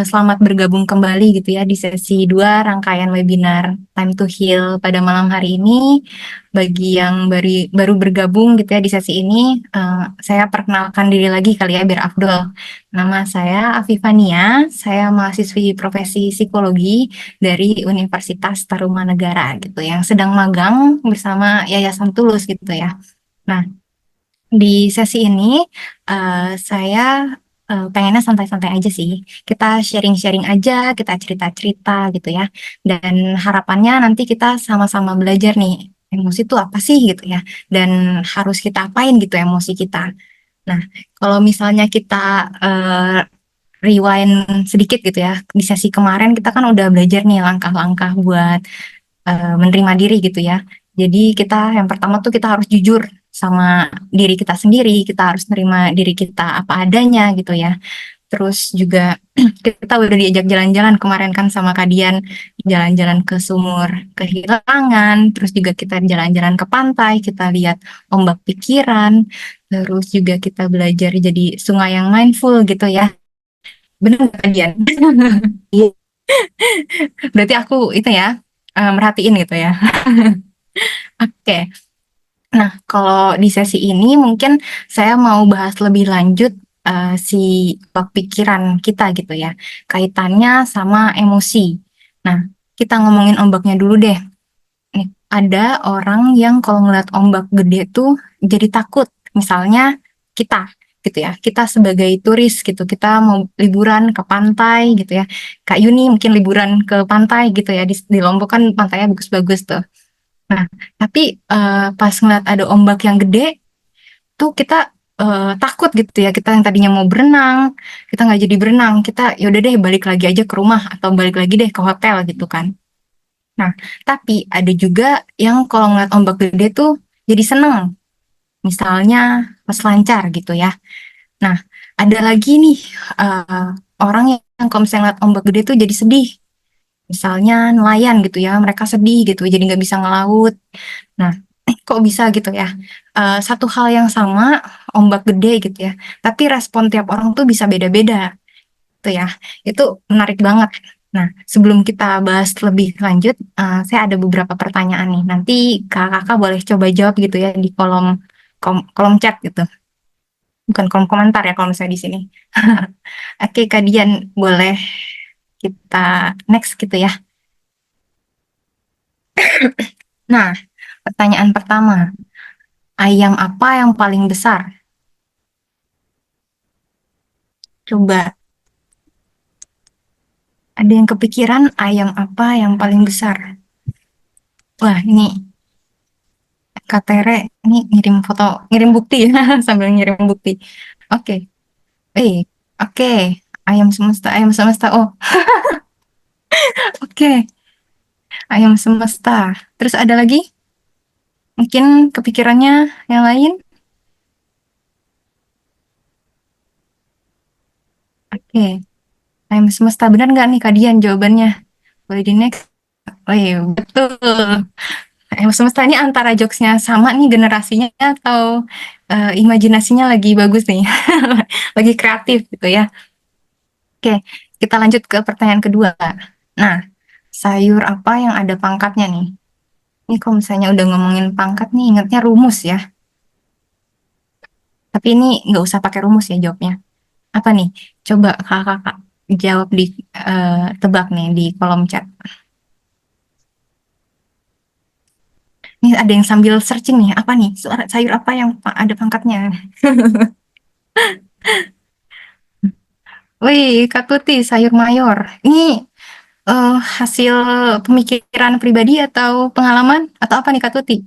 Selamat bergabung kembali gitu ya di sesi 2 rangkaian webinar Time to Heal pada malam hari ini. Bagi yang baru bergabung gitu ya di sesi ini, saya perkenalkan diri lagi kali ya biar afdol. Nama saya Afifania, saya mahasiswi profesi psikologi dari Universitas Tarumanegara gitu yang sedang magang bersama Yayasan Tulus gitu ya. Nah, di sesi ini saya pengennya santai-santai aja sih. Kita sharing-sharing aja, kita cerita-cerita gitu ya. Dan harapannya nanti kita sama-sama belajar nih, emosi itu apa sih gitu ya. Dan harus kita apain gitu emosi kita. Nah, kalau misalnya kita eh, rewind sedikit gitu ya, di sesi kemarin kita kan udah belajar nih langkah-langkah buat menerima diri gitu ya. Jadi kita yang pertama tuh kita harus jujur sama diri kita sendiri, kita harus nerima diri kita apa adanya gitu ya. Terus juga kita udah diajak jalan-jalan kemarin kan sama Kadian, jalan-jalan ke sumur kehilangan, terus juga kita jalan-jalan ke pantai, kita lihat ombak pikiran, terus juga kita belajar jadi sungai yang mindful gitu ya. Benar nggak Kadian? Iya, Berarti aku itu ya, merhatiin gitu ya. Oke. Nah, kalau di sesi ini mungkin saya mau bahas lebih lanjut si ombak pikiran kita gitu ya, kaitannya sama emosi. Nah, kita ngomongin ombaknya dulu deh. Nih, ada orang yang kalau ngeliat ombak gede tuh jadi takut. Misalnya kita gitu ya, kita sebagai turis gitu, kita mau liburan ke pantai gitu ya. Kak Yuni mungkin liburan ke pantai gitu ya, di Lombok kan pantainya bagus-bagus tuh. Nah, tapi pas ngeliat ada ombak yang gede, tuh kita takut gitu ya. Kita yang tadinya mau berenang, kita nggak jadi berenang. Kita yaudah deh balik lagi aja ke rumah atau balik lagi deh ke hotel gitu kan. Nah, tapi ada juga yang kalau ngeliat ombak gede tuh jadi seneng. Misalnya peselancar gitu ya. Nah, ada lagi nih eh, orang yang kalau misalnya ngeliat ombak gede tuh jadi sedih. Misalnya nelayan gitu ya, mereka sedih gitu, jadi nggak bisa ngelaut. Nah, kok bisa gitu ya? Satu hal yang sama, ombak gede gitu ya, tapi respon tiap orang tuh bisa beda-beda, tuh ya. Itu menarik banget. Nah, sebelum kita bahas lebih lanjut, saya ada beberapa pertanyaan nih. Nanti kakak boleh coba jawab gitu ya di kolom chat gitu, bukan kolom komentar ya kalau misalnya di sini. Oke, Kak Dian, boleh kita next gitu ya. Nah, pertanyaan pertama, ayam apa yang paling besar? Coba ada yang kepikiran ayam apa yang paling besar? Wah, ini Kak Tere ini ngirim foto, ngirim bukti ya, sambil ngirim bukti. Oke, eh, oke, ayam semesta, ayam semesta. Oh, oke, ayam semesta. Terus ada lagi? Mungkin kepikirannya yang lain? Oke, ayam semesta. Benar nggak nih Kadian jawabannya? Boleh di next? Oh iya, betul. Ayam semesta ini antara jokesnya sama nih generasinya atau imajinasinya lagi bagus nih, lagi kreatif gitu ya. Oke, kita lanjut ke pertanyaan kedua. Nah, sayur apa yang ada pangkatnya nih? Ini kalau misalnya udah ngomongin pangkat nih, ingatnya rumus ya. Tapi ini nggak usah pakai rumus ya jawabnya. Apa nih? Coba kakak jawab di tebak nih di kolom chat. Nih ada yang sambil searching nih. Apa nih? Sayur apa yang ada pangkatnya? Wih, Kak Tuti, sayur mayor. Ini hasil pemikiran pribadi atau pengalaman atau apa nih Kak Tuti?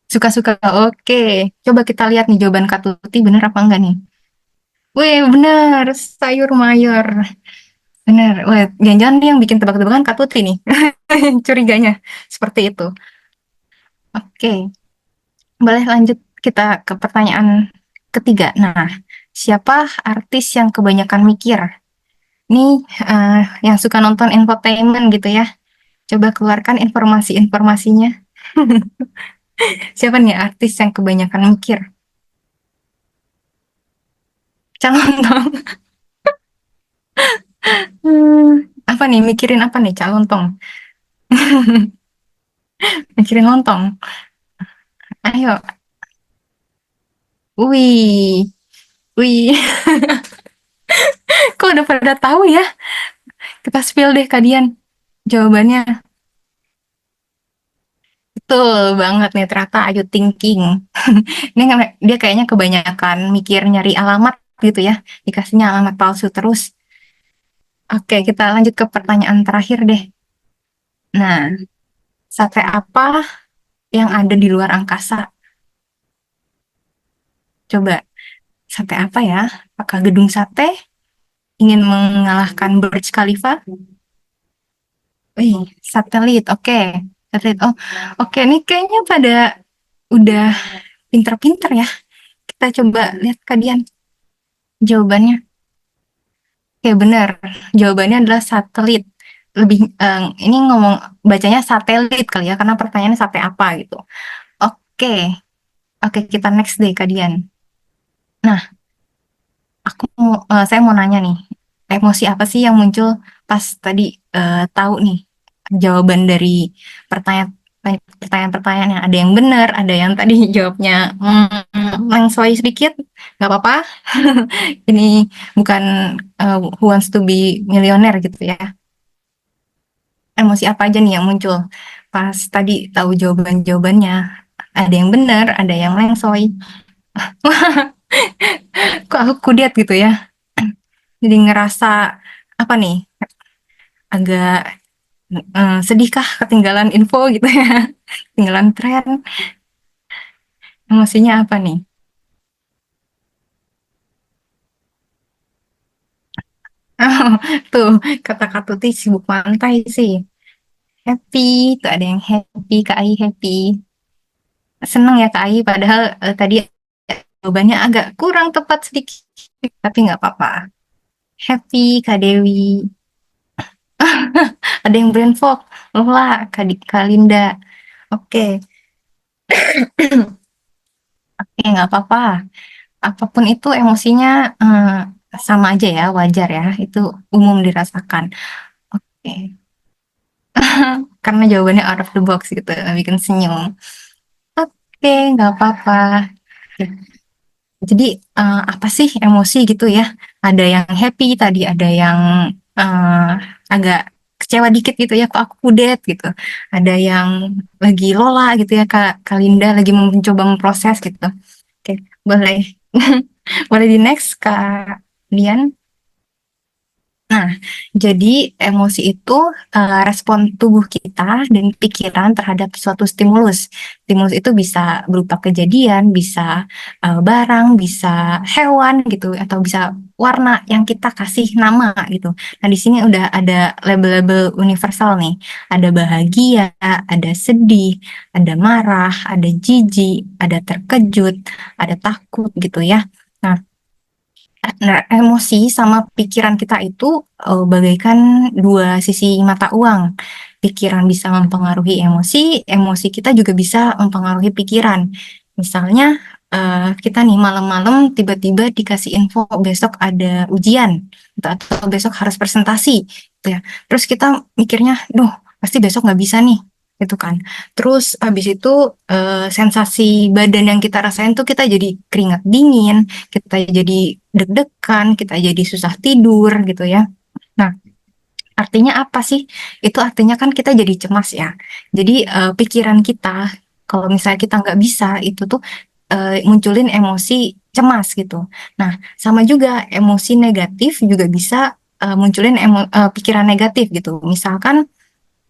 Suka-suka. Oke, coba kita lihat nih jawaban Kak Tuti bener apa enggak nih? Wih, bener, sayur mayor. Bener. Wah, jangan-jangan dia yang bikin tebak-tebakan Kak Tuti nih. Curiganya seperti itu. Oke, boleh lanjut kita ke pertanyaan ketiga. Nah, siapa artis yang kebanyakan mikir? Ini yang suka nonton infotainment gitu ya. Coba keluarkan informasi-informasinya. Siapa nih artis yang kebanyakan mikir? calon tong. Apa nih, mikirin apa nih calon tong? Mikirin lontong. Ayo. Wih, wih. Kok udah pada tahu ya? Kita spill deh kalian jawabannya. Betul banget nih ternyata Ayu Thinking. Ini dia kayaknya kebanyakan mikir nyari alamat gitu ya. Dikasihnya alamat palsu terus. Oke, kita lanjut ke pertanyaan terakhir deh. Nah, sate apa yang ada di luar angkasa? Coba, sate apa ya? Apakah gedung sate ingin mengalahkan Burj Khalifa? Wih, satelit. Oke, satelit. Oh, oke. Ini kayaknya pada udah pinter-pinter ya. Kita coba lihat kalian jawabannya. Oke, benar. Jawabannya adalah satelit. Lebih ini ngomong bacanya satelit kali ya, karena pertanyaannya sate apa gitu. Oke, oke kita next deh kalian. Nah, saya mau nanya nih, emosi apa sih yang muncul pas tadi tahu nih jawaban dari pertanyaan pertanyaan-pertanyaan yang ada yang benar, ada yang tadi jawabnya langsung sedikit, nggak apa-apa. Ini bukan Who Wants to be Millionaire gitu ya. Emosi apa aja nih yang muncul pas tadi tahu jawabannya? Ada yang benar, ada yang lengsoy. Kok aku kudet gitu ya? Jadi ngerasa apa nih? Agak sedihkah ketinggalan info gitu ya? Ketinggalan tren. Emosinya apa nih? Tuh, kata Kak Tuti sibuk pantai sih. Happy, tuh ada yang happy, Kak Ai happy. Seneng ya Kak Ai, padahal tadi jawabannya agak kurang tepat sedikit. Tapi nggak apa-apa. Happy, Kak Dewi. Ada yang brain fog. Lola, Kak Linda. Oke, oke, nggak apa-apa. Apapun itu emosinya sama aja ya, wajar ya. Itu umum dirasakan. Oke, karena jawabannya out of the box gitu, bikin senyum. Oke, nggak apa-apa. Oke, jadi apa sih emosi gitu ya? Ada yang happy tadi, ada yang agak kecewa dikit gitu ya, kok aku kudet gitu. Ada yang lagi lola gitu ya, Kak Linda lagi mencoba memproses gitu. Oke, boleh. Boleh di next, Kak Dian. Nah, jadi emosi itu respon tubuh kita dan pikiran terhadap suatu stimulus. Stimulus itu bisa berupa kejadian, bisa barang, bisa hewan gitu, atau bisa warna yang kita kasih nama gitu. Nah, di sini udah ada label-label universal nih. Ada bahagia, ada sedih, ada marah, ada jijik, ada terkejut, ada takut gitu ya. Nah, nah, emosi sama pikiran kita itu bagaikan dua sisi mata uang. Pikiran bisa mempengaruhi emosi, emosi kita juga bisa mempengaruhi pikiran. Misalnya kita nih malam-malam tiba-tiba dikasih info besok ada ujian atau besok harus presentasi, gitu ya. Terus kita mikirnya, duh pasti besok nggak bisa nih, gitu kan. Terus habis itu sensasi badan yang kita rasain tuh kita jadi keringat dingin, kita jadi deg-degan, kita jadi susah tidur gitu ya. Nah, artinya apa sih? Itu artinya kan kita jadi cemas ya. Jadi pikiran kita, kalau misalnya kita nggak bisa, itu tuh munculin emosi cemas gitu. Nah, sama juga emosi negatif juga bisa munculin pikiran negatif gitu. Misalkan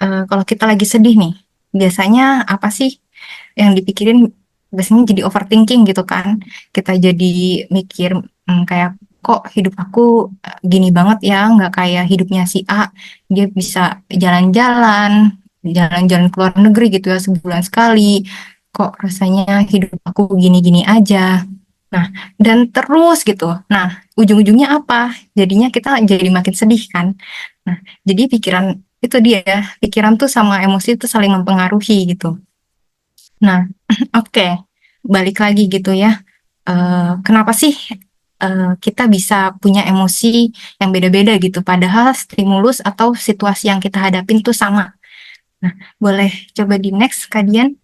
kalau kita lagi sedih nih, biasanya apa sih yang dipikirin, biasanya jadi overthinking gitu kan. Kita jadi mikir kayak kok hidup aku gini banget ya, nggak kayak hidupnya si A. Dia bisa jalan-jalan, jalan-jalan ke luar negeri gitu ya sebulan sekali. Kok rasanya hidup aku gini-gini aja. Nah, dan terus gitu. Nah, ujung-ujungnya apa? Jadinya kita jadi makin sedih kan. Nah, jadi pikiran itu dia, pikiran tuh sama emosi itu saling mempengaruhi gitu. Nah, oke, balik lagi gitu ya. Kenapa sih kita bisa punya emosi yang beda-beda gitu, padahal stimulus atau situasi yang kita hadapin tuh sama. Nah, boleh coba di next, Kak Dian.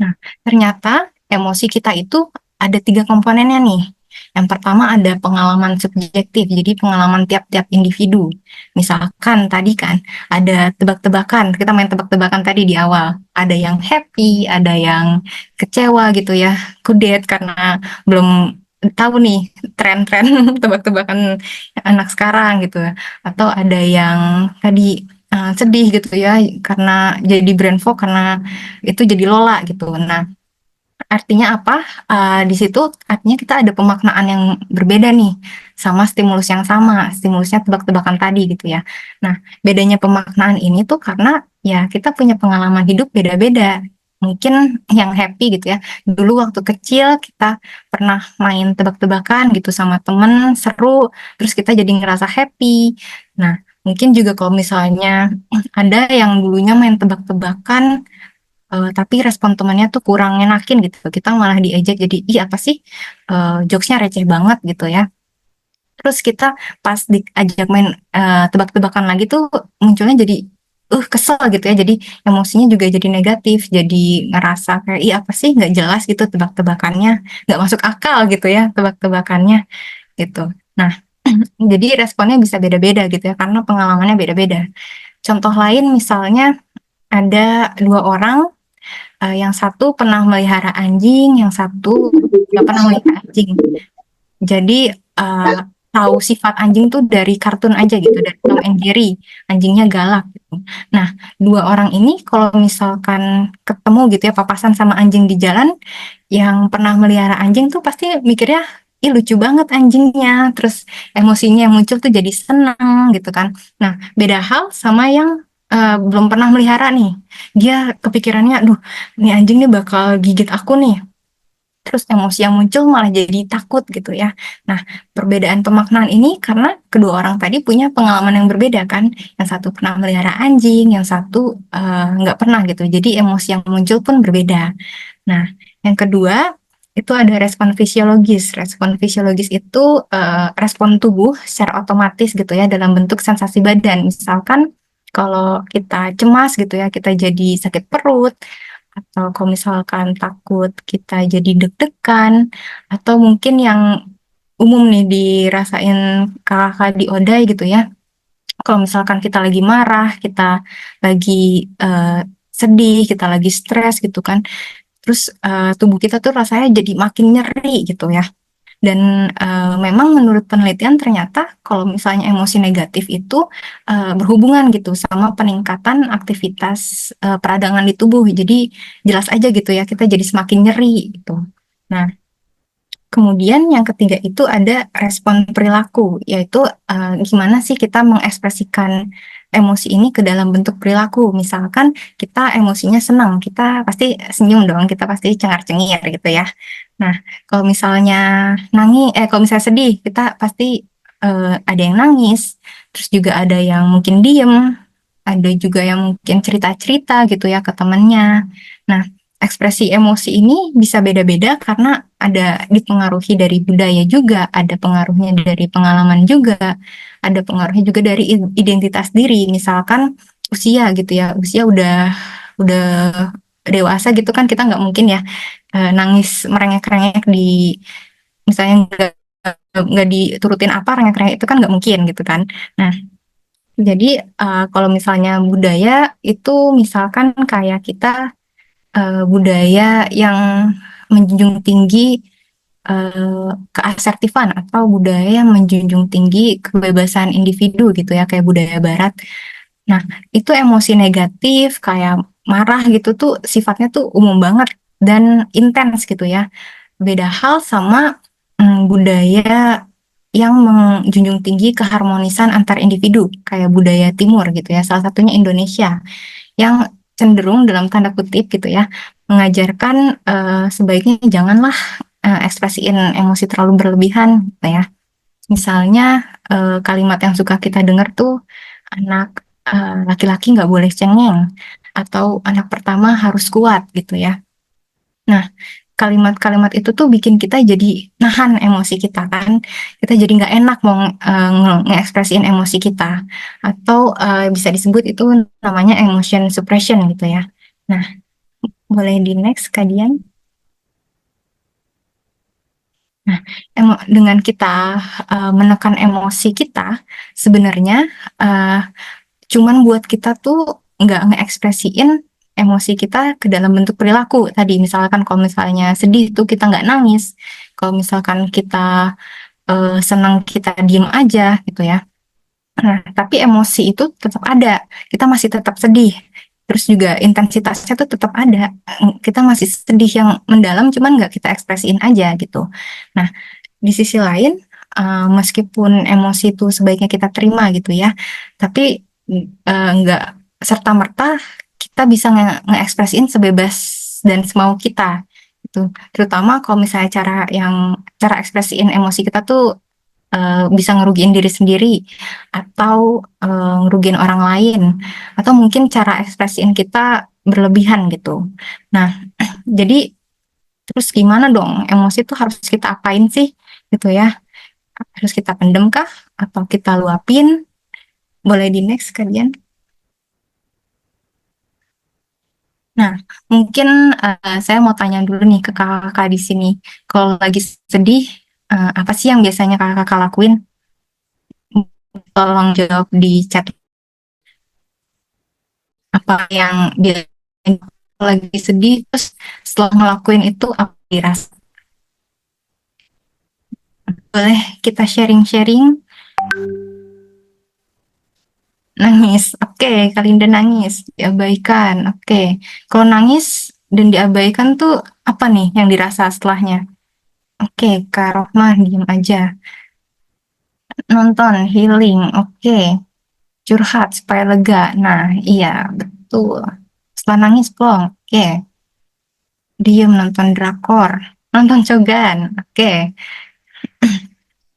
Nah, ternyata emosi kita itu ada tiga komponennya nih. Yang pertama ada pengalaman subjektif, jadi pengalaman tiap-tiap individu. Misalkan tadi kan ada tebak-tebakan, kita main tebak-tebakan tadi di awal. Ada yang happy, ada yang kecewa gitu ya, kudet karena belum tahu nih tren-tren tebak-tebakan anak sekarang gitu. Atau ada yang tadi sedih gitu ya, karena jadi brain fog karena itu jadi Lola gitu. Nah, artinya apa? Di situ artinya kita ada pemaknaan yang berbeda nih sama stimulus yang sama, stimulusnya tebak-tebakan tadi gitu ya. Nah, bedanya pemaknaan ini tuh karena ya kita punya pengalaman hidup beda-beda. Mungkin yang happy gitu ya. Dulu waktu kecil kita pernah main tebak-tebakan gitu sama temen, seru, terus kita jadi ngerasa happy. Nah, mungkin juga kalau misalnya ada yang dulunya main tebak-tebakan tapi respon temannya tuh kurang ngenakin gitu. Kita malah diejek jadi, ih apa sih, jokesnya receh banget gitu ya. Terus kita pas diajak main tebak-tebakan lagi tuh munculnya jadi, kesel gitu ya. Jadi emosinya juga jadi negatif, jadi ngerasa kayak, ih apa sih nggak jelas gitu tebak-tebakannya, nggak masuk akal gitu ya tebak-tebakannya gitu. Nah, jadi responnya bisa beda-beda gitu ya, karena pengalamannya beda-beda. Contoh lain misalnya ada dua orang. Yang satu pernah melihara anjing, yang satu nggak pernah melihara anjing. Jadi tahu sifat anjing tuh dari kartun aja gitu, dari Tom and Jerry, anjingnya galak gitu. Nah, dua orang ini kalau misalkan ketemu gitu ya, papasan sama anjing di jalan, yang pernah melihara anjing tuh pasti mikirnya, ih lucu banget anjingnya, terus emosinya yang muncul tuh jadi senang gitu kan. Nah, beda hal sama yang belum pernah melihara nih, dia kepikirannya, duh, nih anjing nih bakal gigit aku nih. Terus emosi yang muncul malah jadi takut gitu ya. Nah, perbedaan pemaknaan ini karena kedua orang tadi punya pengalaman yang berbeda kan. Yang satu pernah melihara anjing, yang satu nggak pernah gitu. Jadi emosi yang muncul pun berbeda. Nah, yang kedua itu ada respon fisiologis. Respon fisiologis itu respon tubuh secara otomatis gitu ya dalam bentuk sensasi badan. Misalkan kalau kita cemas gitu ya, kita jadi sakit perut, atau kalau misalkan takut kita jadi deg-degan, atau mungkin yang umum nih dirasain kakak di Odai gitu ya. Kalau misalkan kita lagi marah, kita lagi sedih, kita lagi stres gitu kan. Terus tubuh kita tuh rasanya jadi makin nyeri gitu ya. Dan memang menurut penelitian ternyata kalau misalnya emosi negatif itu berhubungan gitu sama peningkatan aktivitas peradangan di tubuh. Jadi jelas aja gitu ya kita jadi semakin nyeri gitu. Nah, kemudian yang ketiga itu ada respon perilaku, yaitu gimana sih kita mengekspresikan emosi ini ke dalam bentuk perilaku. Misalkan kita emosinya senang, kita pasti senyum dong, kita pasti cengar-cengir gitu ya. Nah, kalau misalnya kalau misalnya sedih, kita pasti ada yang nangis, terus juga ada yang mungkin diem, ada juga yang mungkin cerita-cerita gitu ya ke temannya. Nah, ekspresi emosi ini bisa beda-beda karena ada dipengaruhi dari budaya juga, ada pengaruhnya dari pengalaman juga, ada pengaruhnya juga dari identitas diri. Misalkan usia gitu ya, usia udah dewasa gitu kan kita nggak mungkin ya nangis merengek-rengek di misalnya nggak diturutin apa rengek-rengek itu kan nggak mungkin gitu kan. Nah, jadi kalau misalnya budaya itu misalkan kayak kita budaya yang menjunjung tinggi keasertifan atau budaya yang menjunjung tinggi kebebasan individu gitu ya kayak budaya barat. Nah, itu emosi negatif kayak marah gitu tuh sifatnya tuh umum banget dan intens gitu ya. Beda hal sama budaya yang menjunjung tinggi keharmonisan antar individu kayak budaya timur gitu ya. Salah satunya Indonesia yang cenderung dalam tanda kutip gitu ya mengajarkan sebaiknya janganlah ekspresiin emosi terlalu berlebihan gitu ya. Misalnya kalimat yang suka kita dengar tuh anak laki-laki nggak boleh cengeng atau anak pertama harus kuat gitu ya. Nah, kalimat-kalimat itu tuh bikin kita jadi nahan emosi kita kan. Kita jadi nggak enak mau ngekspresiin emosi kita. Atau bisa disebut itu namanya emotion suppression gitu ya. Nah, boleh di next kalian. Nah, dengan kita menekan emosi kita, sebenarnya uh, cuman buat kita tuh nggak ngekspresiin emosi kita ke dalam bentuk perilaku tadi. Misalkan kalau misalnya sedih tuh kita nggak nangis, kalau misalkan kita senang kita diem aja gitu ya. Nah, tapi emosi itu tetap ada, kita masih tetap sedih. Terus juga intensitasnya tuh tetap ada. Kita masih sedih yang mendalam, cuman nggak kita ekspresiin aja gitu. Nah, di sisi lain, meskipun emosi itu sebaiknya kita terima gitu ya, tapi nggak serta-merta kita bisa ngeekspresiin sebebas dan semau kita gitu. Terutama kalau misalnya cara ekspresiin emosi kita tuh bisa ngerugiin diri sendiri atau ngerugiin orang lain atau mungkin cara ekspresiin kita berlebihan gitu. Nah, jadi terus gimana dong? Emosi itu harus kita apain sih gitu ya? Harus kita pendem kah? Atau kita luapin? Boleh di next kalian. Nah, mungkin saya mau tanya dulu nih ke kakak-kakak di sini. Kalau lagi sedih, apa sih yang biasanya kakak-kakak lakuin? Tolong jawab di chat. Apa yang biasanya lagi sedih, terus setelah ngelakuin itu apa dirasa? Boleh kita sharing-sharing? Nangis, oke. Kalinda nangis, diabaikan, oke. Kalau nangis dan diabaikan tuh apa nih yang dirasa setelahnya? Oke, Kak Rohmah diem aja. Nonton, healing, oke. Curhat supaya lega. Nah, iya, betul. Setelah nangis plong, oke. Diem nonton drakor, nonton cogan, oke.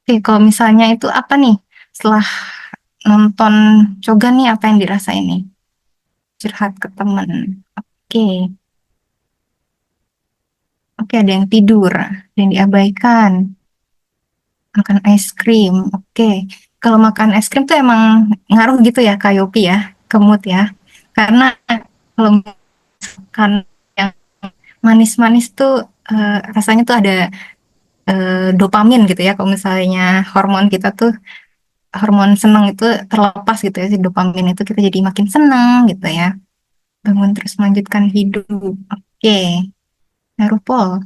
Oke, kalau misalnya itu apa nih? Setelah nonton cogan nih apa yang dirasain nih? Curhat ke temen. Oke, oke ada yang tidur, ada yang diabaikan. Makan es krim, oke. Kalau makan es krim tuh emang ngaruh gitu ya, Kak Yopi ya, ke mood ya. Karena kalau makan yang manis-manis tuh rasanya tuh ada dopamin gitu ya. Kalau misalnya hormon kita tuh hormon senang itu terlepas gitu ya, si dopamin itu kita jadi makin senang gitu ya. Bangun terus melanjutkan hidup. Oke, ngaruh pol.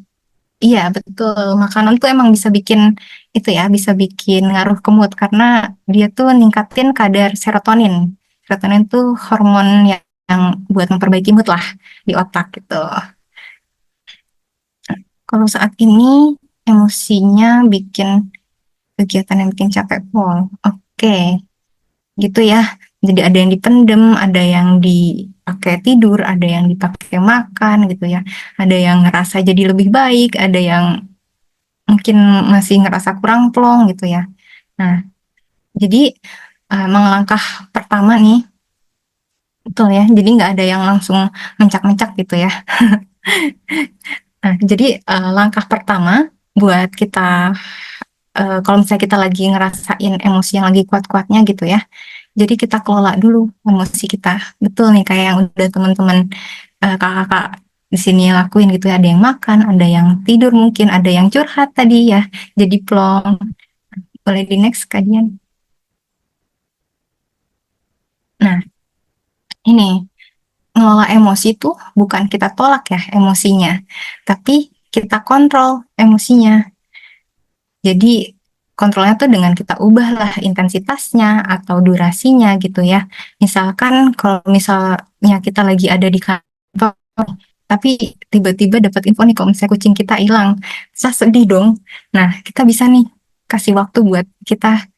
Iya, betul. Makanan tuh emang bisa bikin itu ya, bisa bikin ngaruh ke mood karena dia tuh ningkatin kadar serotonin. Serotonin tuh hormon yang buat memperbaiki mood lah di otak gitu. Kalau saat ini emosinya bikin kegiatan yang bikin capek pol. Oke, gitu ya. Jadi ada yang dipendem, ada yang dipakai tidur, ada yang dipakai makan gitu ya. Ada yang ngerasa jadi lebih baik, ada yang mungkin masih ngerasa kurang plong gitu ya. Nah, jadi emang langkah pertama nih, betul ya. Jadi nggak ada yang langsung mencak-mencak gitu ya. Nah, jadi langkah pertama buat kita kalau misalnya kita lagi ngerasain emosi yang lagi kuat-kuatnya gitu ya. Jadi kita kelola dulu emosi kita. Betul nih kayak yang udah teman-teman kakak-kakak di sini lakuin gitu ya. Ada yang makan, ada yang tidur mungkin, ada yang curhat tadi ya. Jadi plong. Boleh di next kalian. Nah, ini ngelola emosi tuh bukan kita tolak ya emosinya, tapi kita kontrol emosinya. Jadi kontrolnya tuh dengan kita ubah lah intensitasnya atau durasinya gitu ya. Misalkan kalau misalnya kita lagi ada di kantor, tapi tiba-tiba dapat info nih kalau misalnya kucing kita hilang, saya sedih dong. Nah, kita bisa nih kasih waktu buat kita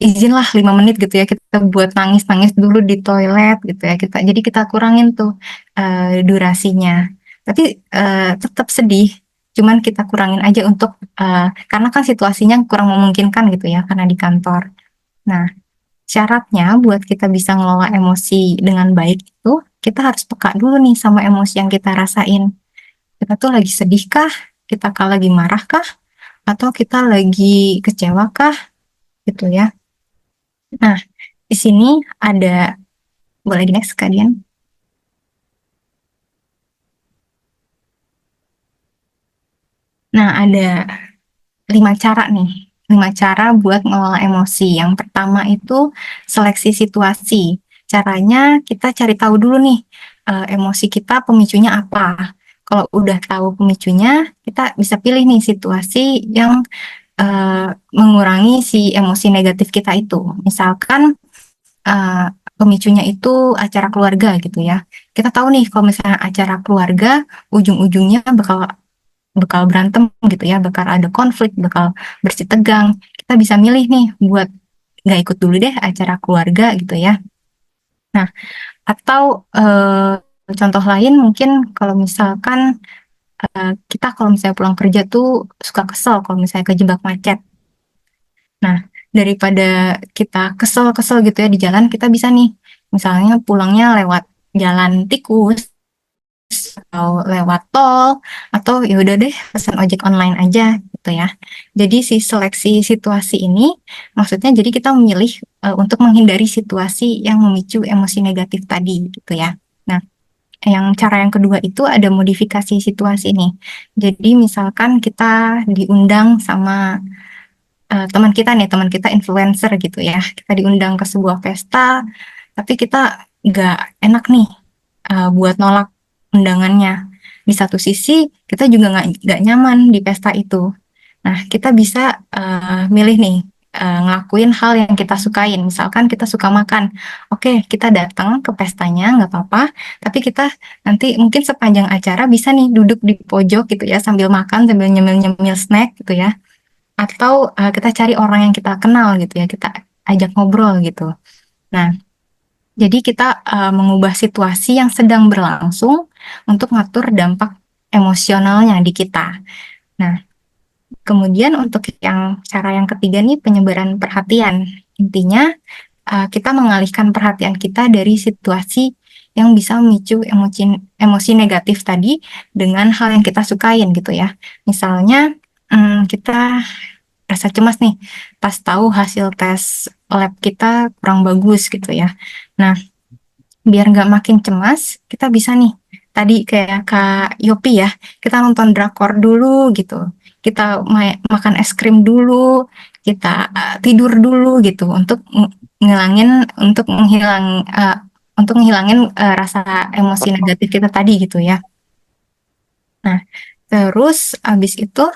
izinlah 5 menit gitu ya kita buat nangis-nangis dulu di toilet gitu ya jadi kita kurangin tuh durasinya tapi tetap sedih cuman kita kurangin aja untuk karena kan situasinya kurang memungkinkan gitu ya karena di kantor. Nah, syaratnya buat kita bisa ngelola emosi dengan baik itu kita harus peka dulu nih sama emosi yang kita rasain. Kita tuh lagi sedih kah? kita lagi marah kah? Atau kita lagi kecewa kah? Gitu ya. Nah, di sini ada, boleh di next kalian. Nah, ada 5 cara nih. 5 cara buat ngelola emosi. Yang pertama itu seleksi situasi. Caranya kita cari tahu dulu nih, emosi kita pemicunya apa. Kalau udah tahu pemicunya, kita bisa pilih nih situasi yang mengurangi si emosi negatif kita itu. Misalkan pemicunya itu acara keluarga gitu ya. Kita tahu nih kalau misalnya acara keluarga, ujung-ujungnya bakal bakal berantem gitu ya, bakal ada konflik, bakal bersih tegang. Kita bisa milih nih buat nggak ikut dulu deh acara keluarga gitu ya. Nah, atau contoh lain mungkin kalau misalkan kita kalau misalnya pulang kerja tuh suka kesel kalau misalnya kejebak macet. Nah, daripada kita kesel-kesel gitu ya di jalan, kita bisa nih, misalnya pulangnya lewat jalan tikus atau lewat tol atau ya udah deh pesan ojek online aja gitu ya. Jadi si seleksi situasi ini maksudnya jadi kita memilih untuk menghindari situasi yang memicu emosi negatif tadi gitu ya. Nah, yang cara yang kedua itu ada modifikasi situasi nih. Jadi misalkan kita diundang sama teman kita nih, teman kita influencer gitu ya. Kita diundang ke sebuah pesta, tapi kita nggak enak nih buat nolak undangannya. Di satu sisi kita juga nggak nyaman di pesta itu. Nah, kita bisa milih nih ngelakuin hal yang kita sukain. Misalkan kita suka makan, oke kita datang ke pestanya nggak apa-apa, tapi kita nanti mungkin sepanjang acara bisa nih duduk di pojok gitu ya sambil makan sambil nyemil-nyemil snack gitu ya. Atau kita cari orang yang kita kenal gitu ya, kita ajak ngobrol gitu. Nah, jadi kita mengubah situasi yang sedang berlangsung untuk ngatur dampak emosionalnya di kita. Nah, kemudian untuk yang cara yang ketiga nih penyebaran perhatian. Intinya kita mengalihkan perhatian kita dari situasi yang bisa memicu emosi negatif tadi dengan hal yang kita sukain gitu ya. Misalnya kita rasa cemas nih pas tahu hasil tes lab kita kurang bagus gitu ya. Nah, biar nggak makin cemas, kita bisa nih tadi kayak Kak Yopi ya, kita nonton drakor dulu gitu. Kita makan es krim dulu, kita tidur dulu gitu untuk ngilangin untuk menghilangin rasa emosi negatif kita tadi gitu ya. Nah, terus abis itu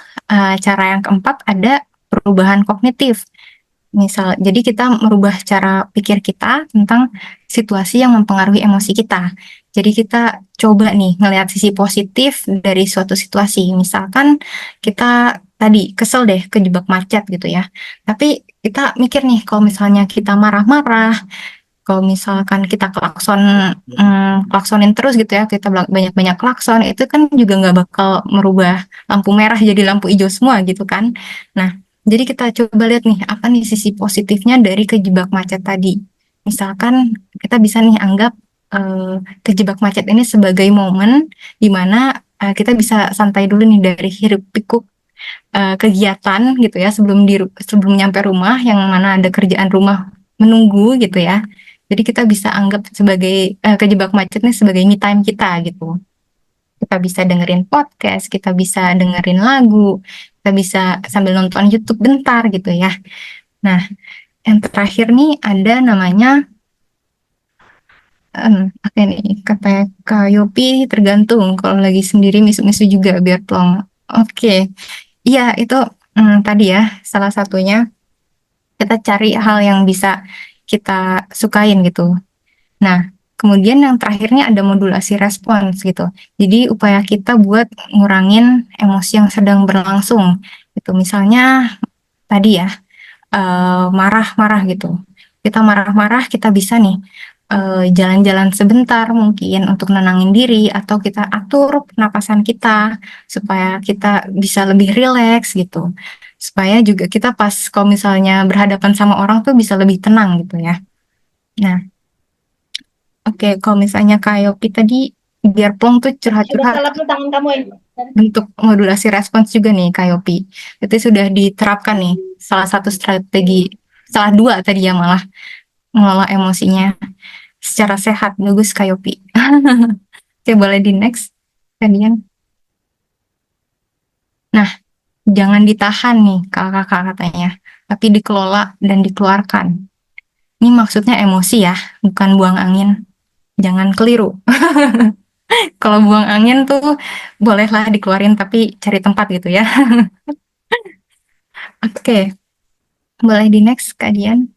cara yang keempat ada perubahan kognitif. Jadi kita merubah cara pikir kita tentang situasi yang mempengaruhi emosi kita. Jadi kita coba nih ngelihat sisi positif dari suatu situasi. Misalkan kita tadi kesel deh kejebak macet gitu ya. Tapi kita mikir nih kalau misalnya kita marah-marah, kalau misalkan kita klaksonin terus gitu ya, kita banyak-banyak klakson, itu kan juga nggak bakal merubah lampu merah jadi lampu hijau semua gitu kan. Nah, jadi kita coba lihat nih, apa nih sisi positifnya dari kejebak macet tadi. Misalkan kita bisa nih anggap kejebak macet ini sebagai momen di mana kita bisa santai dulu nih dari hiruk pikuk kegiatan gitu ya sebelum nyampe rumah yang mana ada kerjaan rumah menunggu gitu ya. Jadi kita bisa anggap sebagai kejebak macet nih sebagai me time kita gitu. Kita bisa dengerin podcast, kita bisa dengerin lagu, kita bisa sambil nonton YouTube bentar gitu ya. Nah, yang terakhir nih ada namanya oke nih kata Kak Yopi tergantung kalau lagi sendiri misu-misu juga biar plong. Oke, iya itu tadi ya salah satunya kita cari hal yang bisa kita sukain gitu. Nah, kemudian yang terakhirnya ada modulasi respons gitu. Jadi upaya kita buat ngurangin emosi yang sedang berlangsung gitu. Misalnya tadi ya marah-marah gitu. Kita marah-marah kita bisa nih jalan-jalan sebentar mungkin untuk nenangin diri atau kita atur pernapasan kita supaya kita bisa lebih rileks gitu. Supaya juga kita pas kalau misalnya berhadapan sama orang tuh bisa lebih tenang gitu ya. Nah, oke, kalau misalnya Kak Yopi tadi biar plong tuh Coba curhat-curhat. salap tuh tangan kamu ya. bentuk modulasi respons juga nih Kak Yopi. Itu sudah diterapkan nih salah satu strategi, salah dua tadi ya malah mengelola emosinya secara sehat. Bagus Kak Yopi. Oke, boleh di next. Kemudian, nah, jangan ditahan nih kakak-kakak katanya, tapi dikelola dan dikeluarkan. Ini maksudnya emosi ya, bukan buang angin. Jangan keliru. Kalau buang angin tuh bolehlah dikeluarin tapi cari tempat gitu ya. Oke, boleh di next Kak Dian.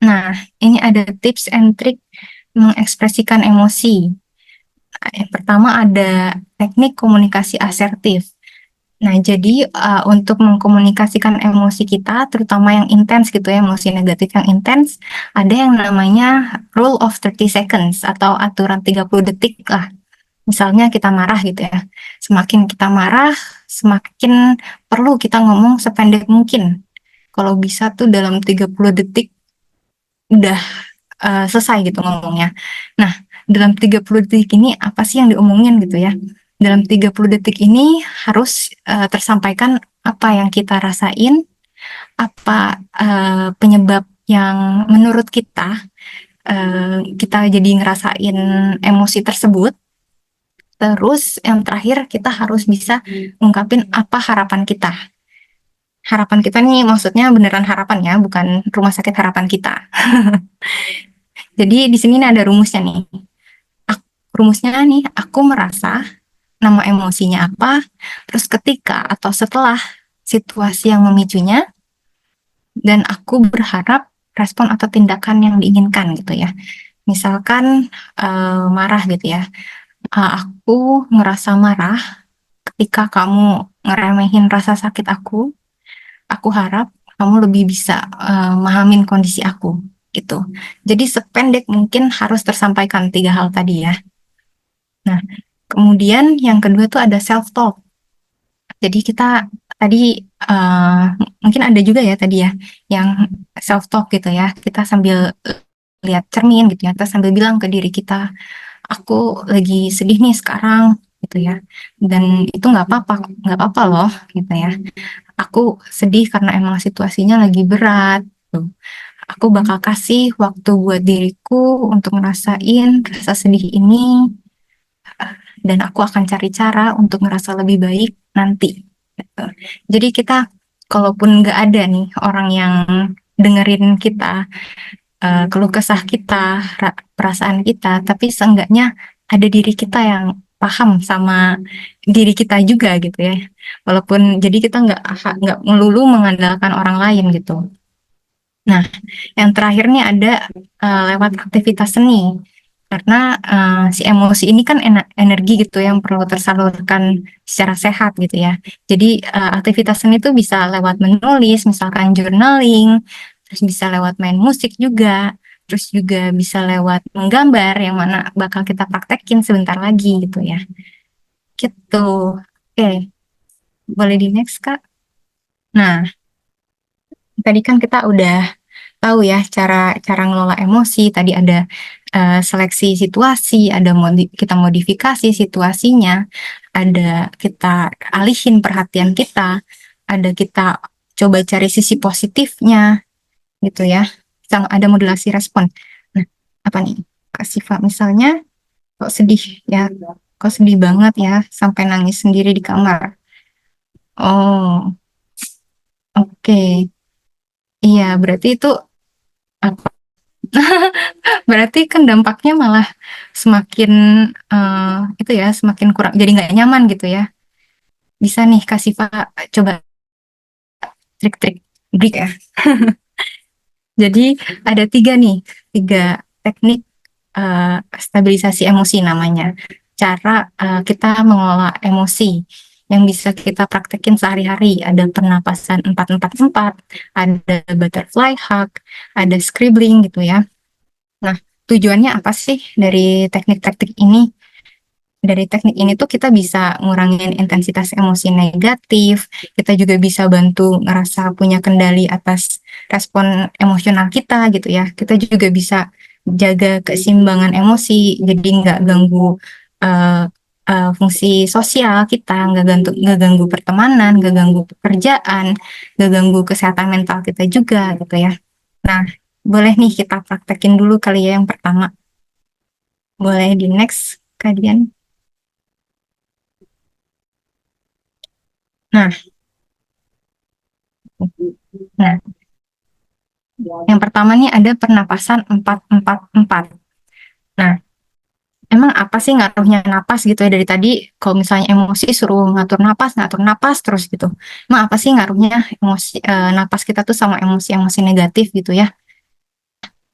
Nah, ini ada tips and trick mengekspresikan emosi. Nah, yang pertama ada teknik komunikasi asertif. Nah, jadi untuk mengkomunikasikan emosi kita, terutama yang intens gitu ya, emosi negatif yang intens, ada yang namanya rule of 30 seconds atau aturan 30 detik lah. Misalnya kita marah gitu ya. Semakin kita marah, semakin perlu kita ngomong sependek mungkin. Kalau bisa tuh dalam 30 detik udah selesai gitu ngomongnya. Nah, dalam 30 detik ini apa sih yang diomongin gitu ya? Dalam 30 detik ini harus tersampaikan apa yang kita rasain, apa penyebab yang menurut kita kita jadi ngerasain emosi tersebut. Terus yang terakhir kita harus bisa ungkapin apa harapan kita. Harapan kita nih maksudnya beneran harapan ya, bukan rumah sakit harapan kita. Jadi di sini ada rumusnya nih. Rumusnya nih, aku merasa nama emosinya apa, terus ketika atau setelah situasi yang memicunya, dan aku berharap respon atau tindakan yang diinginkan gitu ya. Misalkan marah gitu ya. Aku ngerasa marah ketika kamu ngeremehin rasa sakit aku harap kamu lebih bisa memahamin kondisi aku gitu. Jadi sependek mungkin harus tersampaikan tiga hal tadi ya. Nah, kemudian yang kedua tuh ada self talk. Jadi kita tadi mungkin ada juga ya tadi ya yang self talk gitu ya. Kita sambil lihat cermin gitu ya, kita sambil bilang ke diri kita, aku lagi sedih nih sekarang gitu ya. Dan itu nggak apa-apa loh gitu ya. Aku sedih karena emang situasinya lagi berat. Tuh. Aku bakal kasih waktu buat diriku untuk ngerasain rasa sedih ini, dan aku akan cari cara untuk ngerasa lebih baik nanti. Gitu. Jadi kita, kalaupun nggak ada nih orang yang dengerin kita, keluh kesah kita, perasaan kita, tapi seenggaknya ada diri kita yang paham sama diri kita juga gitu ya. Walaupun jadi kita nggak melulu mengandalkan orang lain gitu. Nah, yang terakhir nih ada lewat aktivitas seni. Karena si emosi ini kan energi gitu yang perlu tersalurkan secara sehat gitu ya. Jadi aktivitas seni itu bisa lewat menulis, misalkan journaling, terus bisa lewat main musik juga, terus juga bisa lewat menggambar yang mana bakal kita praktekin sebentar lagi gitu ya. Gitu. Oke, boleh di next Kak. Nah, tadi kan kita udah tahu ya cara cara ngelola emosi. Tadi ada seleksi situasi, ada kita modifikasi situasinya, ada kita alihin perhatian kita, ada kita coba cari sisi positifnya gitu ya. Sama ada modulasi respon. Nah, apa nih? Kak Siva misalnya kok sedih ya, kok sedih banget ya sampai nangis sendiri di kamar. Oh, oke. Iya, berarti itu apa? Berarti kan dampaknya malah semakin itu ya, semakin kurang, jadi nggak nyaman gitu ya. Bisa nih kasih Pak coba trik-trik break ya. Jadi ada tiga nih, tiga teknik stabilisasi emosi namanya. Cara kita mengelola emosi yang bisa kita praktekin sehari-hari. Ada pernapasan 4-4-4, ada butterfly hug, ada scribbling gitu ya. Nah, tujuannya apa sih dari teknik-teknik ini? Dari teknik ini tuh kita bisa ngurangin intensitas emosi negatif, kita juga bisa bantu ngerasa punya kendali atas respon emosional kita gitu ya. Kita juga bisa jaga keseimbangan emosi, jadi nggak ganggu uh, fungsi sosial kita, nggak ganggu pertemanan, nggak ganggu pekerjaan, nggak ganggu kesehatan mental kita juga gitu ya. Nah, boleh nih kita praktekin dulu kali ya yang pertama. Boleh di next, kalian. Nah, nah, yang pertama nih ada pernapasan 4-4-4. Nah, emang apa sih ngaruhnya napas gitu ya dari tadi? Kalau misalnya emosi suruh ngatur napas terus gitu. Emang apa sih ngaruhnya emosi napas kita tuh sama emosi-emosi negatif gitu ya?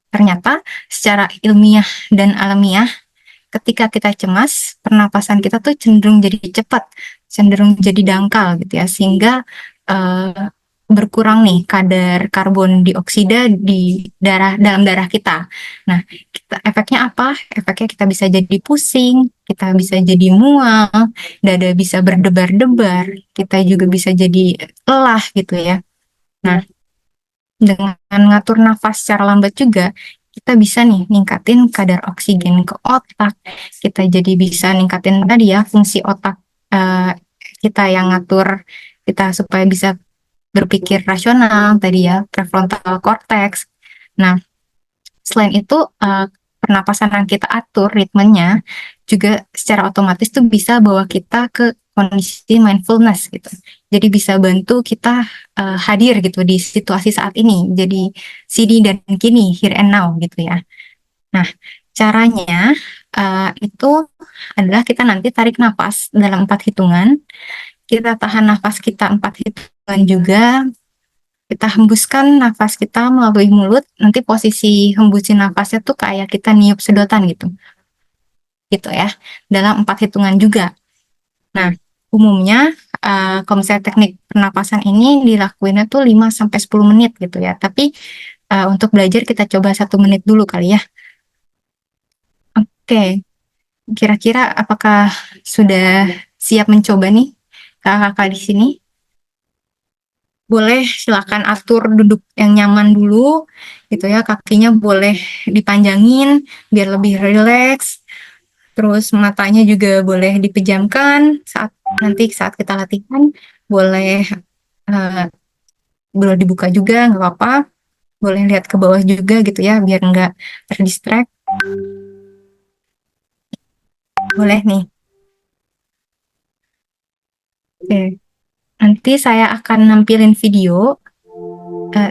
Ternyata secara ilmiah dan alamiah, ketika kita cemas, pernapasan kita tuh cenderung jadi cepat, cenderung jadi dangkal gitu ya, sehingga uh, berkurang nih kadar karbon dioksida di dalam darah kita. Nah, efeknya apa? Efeknya kita bisa jadi pusing, kita bisa jadi mual, dada bisa berdebar-debar, kita juga bisa jadi lelah gitu ya. Nah, dengan ngatur nafas secara lambat juga, kita bisa nih ningkatin kadar oksigen ke otak. Kita jadi bisa ningkatin tadi ya fungsi otak eh, kita yang ngatur kita supaya bisa berpikir rasional tadi ya, prefrontal cortex. Nah, selain itu, pernapasan yang kita atur ritmenya juga secara otomatis tuh bisa bawa kita ke kondisi mindfulness gitu. Jadi bisa bantu kita hadir gitu di situasi saat ini. Jadi sini dan kini, here and now gitu ya. Nah, caranya itu adalah kita nanti tarik nafas dalam 4 hitungan. Kita tahan nafas kita 4 hitungan juga, kita hembuskan nafas kita melalui mulut, nanti posisi hembusin nafasnya tuh kayak kita niup sedotan gitu, gitu ya, dalam 4 hitungan juga. Nah, umumnya kalau misalnya teknik pernapasan ini dilakuinnya tuh 5 sampai 10 menit gitu ya, tapi untuk belajar kita coba 1 menit dulu kali ya. Oke, kira-kira apakah sudah siap mencoba nih kakak-kakak di sini? Boleh silakan atur duduk yang nyaman dulu gitu ya, kakinya boleh dipanjangin biar lebih rileks, terus matanya juga boleh dipejamkan saat kita latihan, boleh eh, boleh dibuka juga nggak apa-apa, boleh lihat ke bawah juga gitu ya biar nggak terdistract. Boleh nih. Oke, nanti saya akan nampilin video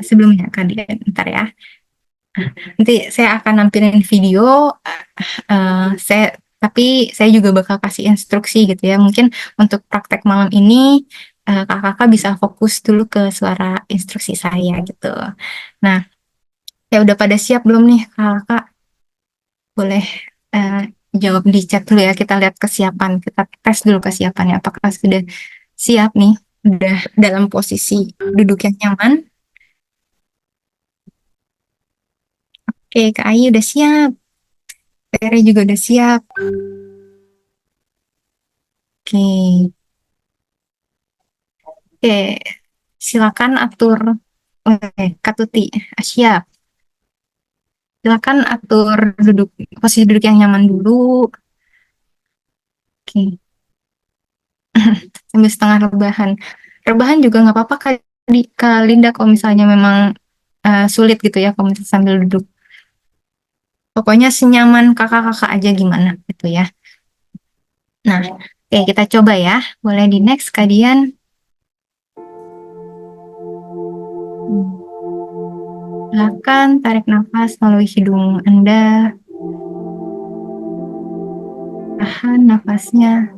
sebelumnya kalian, ntar ya. Nanti saya akan nampilin video, saya tapi saya juga bakal kasih instruksi gitu ya. Mungkin untuk praktek malam ini kakak-kakak bisa fokus dulu ke suara instruksi saya gitu. Nah, ya udah pada siap belum nih kakak? Boleh eh, jawab di chat dulu ya. Kita lihat kesiapan, kita tes dulu kesiapannya. Apakah sudah siap nih? Udah dalam posisi duduk yang nyaman? Oke, Kak Ayu udah siap. Tere juga udah siap. Oke. Oke, silakan atur. Oke, Katuti, siap. Silakan atur posisi duduk yang nyaman dulu. Oke, sambil setengah rebahan. Rebahan juga nggak apa-apa Kak Linda kalau misalnya memang sulit gitu ya kalau misalnya sambil duduk. Pokoknya senyaman kakak-kakak aja gimana gitu ya. Nah, oke kita coba ya. Boleh di next kalian. Silakan tarik nafas melalui hidung Anda. Tahan nafasnya.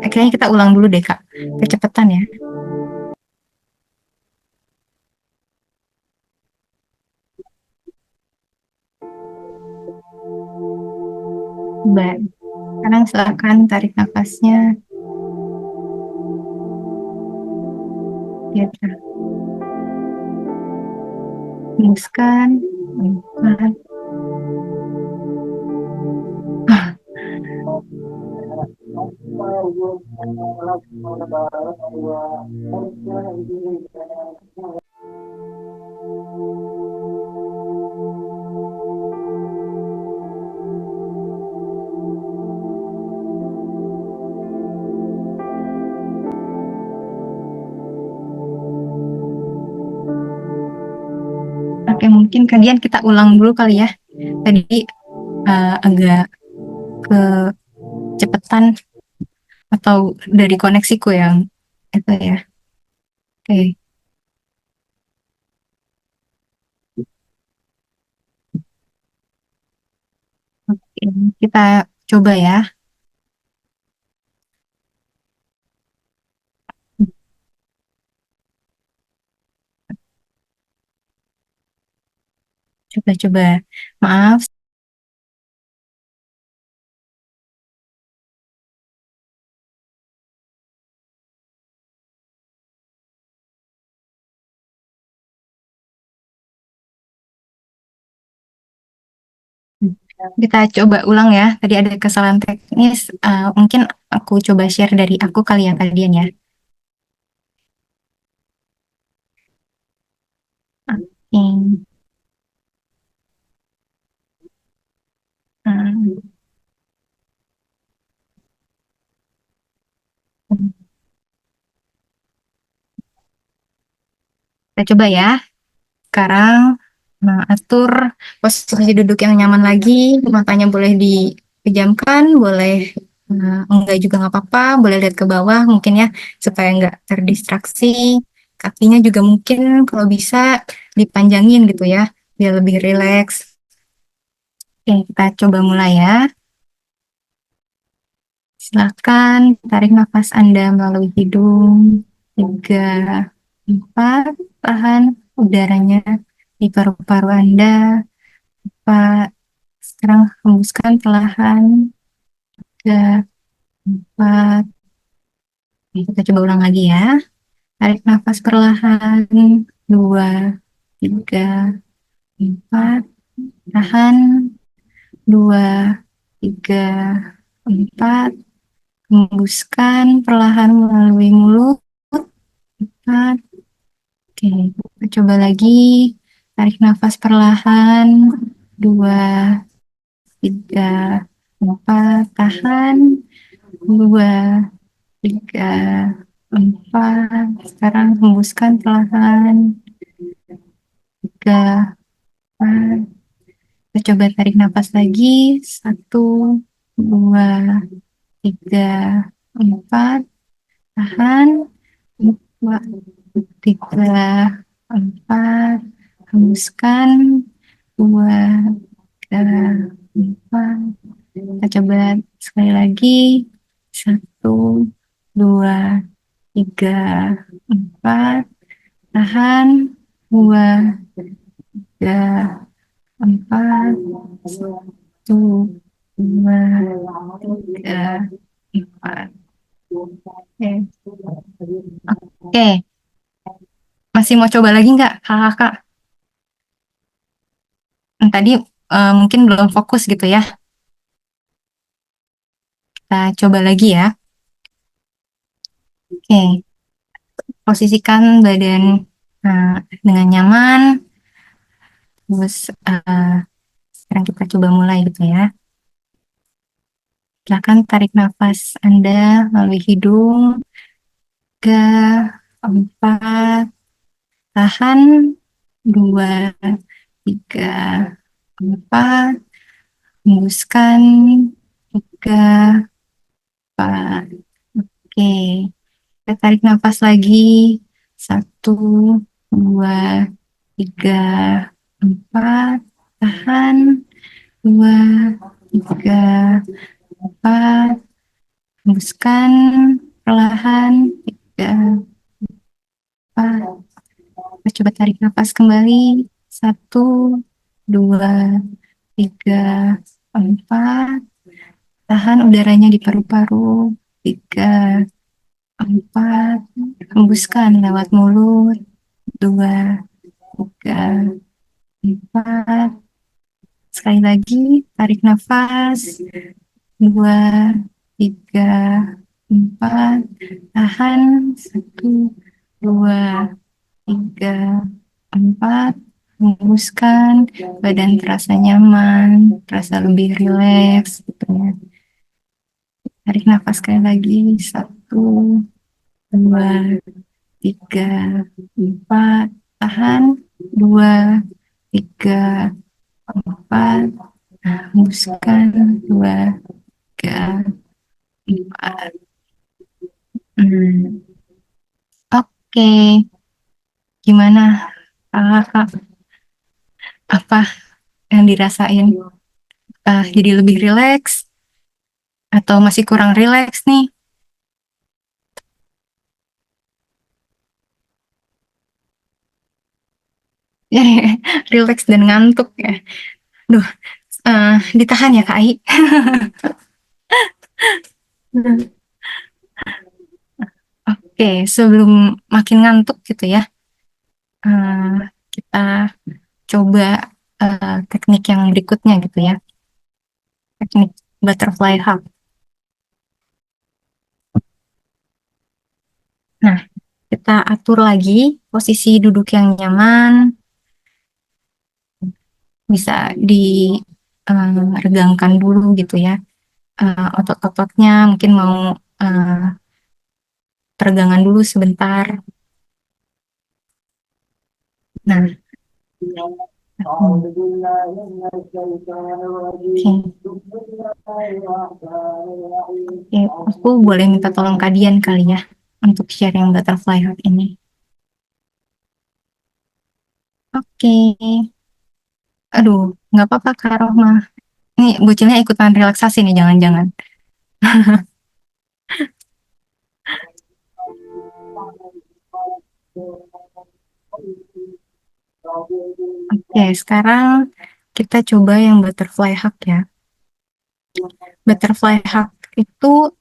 Kayaknya kita ulang dulu deh, Kak. Kecepatan ya. Baik. Sekarang silakan tarik nafasnya. Ya, hembuskan. Hembuskan. Oke, mungkin kemudian kita ulang dulu kali ya. Tadi agak kecepatan atau dari koneksiku yang itu ya. Oke, oke, kita coba ya. Coba-coba. Maaf. Kita coba ulang ya. Tadi ada kesalahan teknis. Mungkin aku coba share dari aku kali ya kalian ya. Oke. Hmm, Kita coba ya. Sekarang atur posisi duduk yang nyaman lagi. Matanya boleh dipejamkan, boleh enggak juga nggak apa-apa. Boleh lihat ke bawah mungkin ya supaya nggak terdistraksi. Kakinya juga mungkin kalau bisa dipanjangin gitu ya, biar lebih rileks. Oke, kita coba mulai ya. Silakan tarik nafas Anda melalui hidung. Tiga, empat, tahan udaranya di paru-paru Anda. Empat, sekarang hembuskan perlahan. Tiga, empat. Kita coba ulang lagi ya. Tarik nafas perlahan. Dua, tiga, empat. Tahan. Dua, tiga, empat. Hembuskan perlahan melalui mulut. Empat. Oke, kita coba lagi. Tarik nafas perlahan. Dua, tiga, empat. Tahan. Dua, tiga, empat. Sekarang hembuskan perlahan. Tiga, empat. Kita coba tarik nafas lagi. Satu, dua, tiga, empat. Tahan. Dua, tiga, empat. Hembuskan. Dua, tiga, empat. Kita coba sekali lagi. Satu, dua, tiga, empat. Tahan. Dua, tiga, empat. Satu, dua, tiga, empat. Oke. Oke. Masih mau coba lagi nggak, kakak? Tadi mungkin belum fokus gitu ya. Kita coba lagi ya. Oke. Posisikan badan eh, dengan nyaman. Terus sekarang kita coba mulai gitu ya. Silakan tarik nafas Anda melalui hidung. Tiga, empat, tahan. Dua, tiga, empat. Hembuskan. Tiga, empat. Oke. Kita tarik nafas lagi. Satu, dua, tiga, empat. Tahan. Dua, tiga, empat. Hembuskan perlahan. Tiga, empat. Kita coba tarik nafas kembali. Satu, dua, tiga, empat. Tahan udaranya di paru-paru. Tiga, empat. Hembuskan lewat mulut. Dua, tiga, empat. Sekali lagi, tarik nafas. Dua, tiga, empat. Tahan. Satu, dua, tiga, empat. Hembuskan. Badan terasa nyaman, terasa lebih rileks. Gitu ya. Tarik nafas sekali lagi. Satu, dua, tiga, empat. Tahan. Dua, 3, 4, hembuskan, 2, 3, 4. Oke, gimana Kak? Apa yang dirasain? Jadi lebih rileks atau masih kurang rileks nih? Rileks dan ngantuk ya. Duh, ditahan ya Kak Ai. Oke, sebelum makin ngantuk gitu ya, kita coba teknik yang berikutnya gitu ya, teknik butterfly hug. Nah, kita atur lagi posisi duduk yang nyaman, bisa diregangkan dulu gitu ya, otot-ototnya mungkin mau peregangan dulu sebentar. Nah, oke, aku boleh minta tolong kalian kali ya untuk share yang butterfly heart ini. Oke, aduh, nggak apa-apa Kak Rohma. Nih, bocilnya ikutan relaksasi nih, jangan-jangan. Oke, sekarang kita coba yang butterfly hug ya. Butterfly hug itu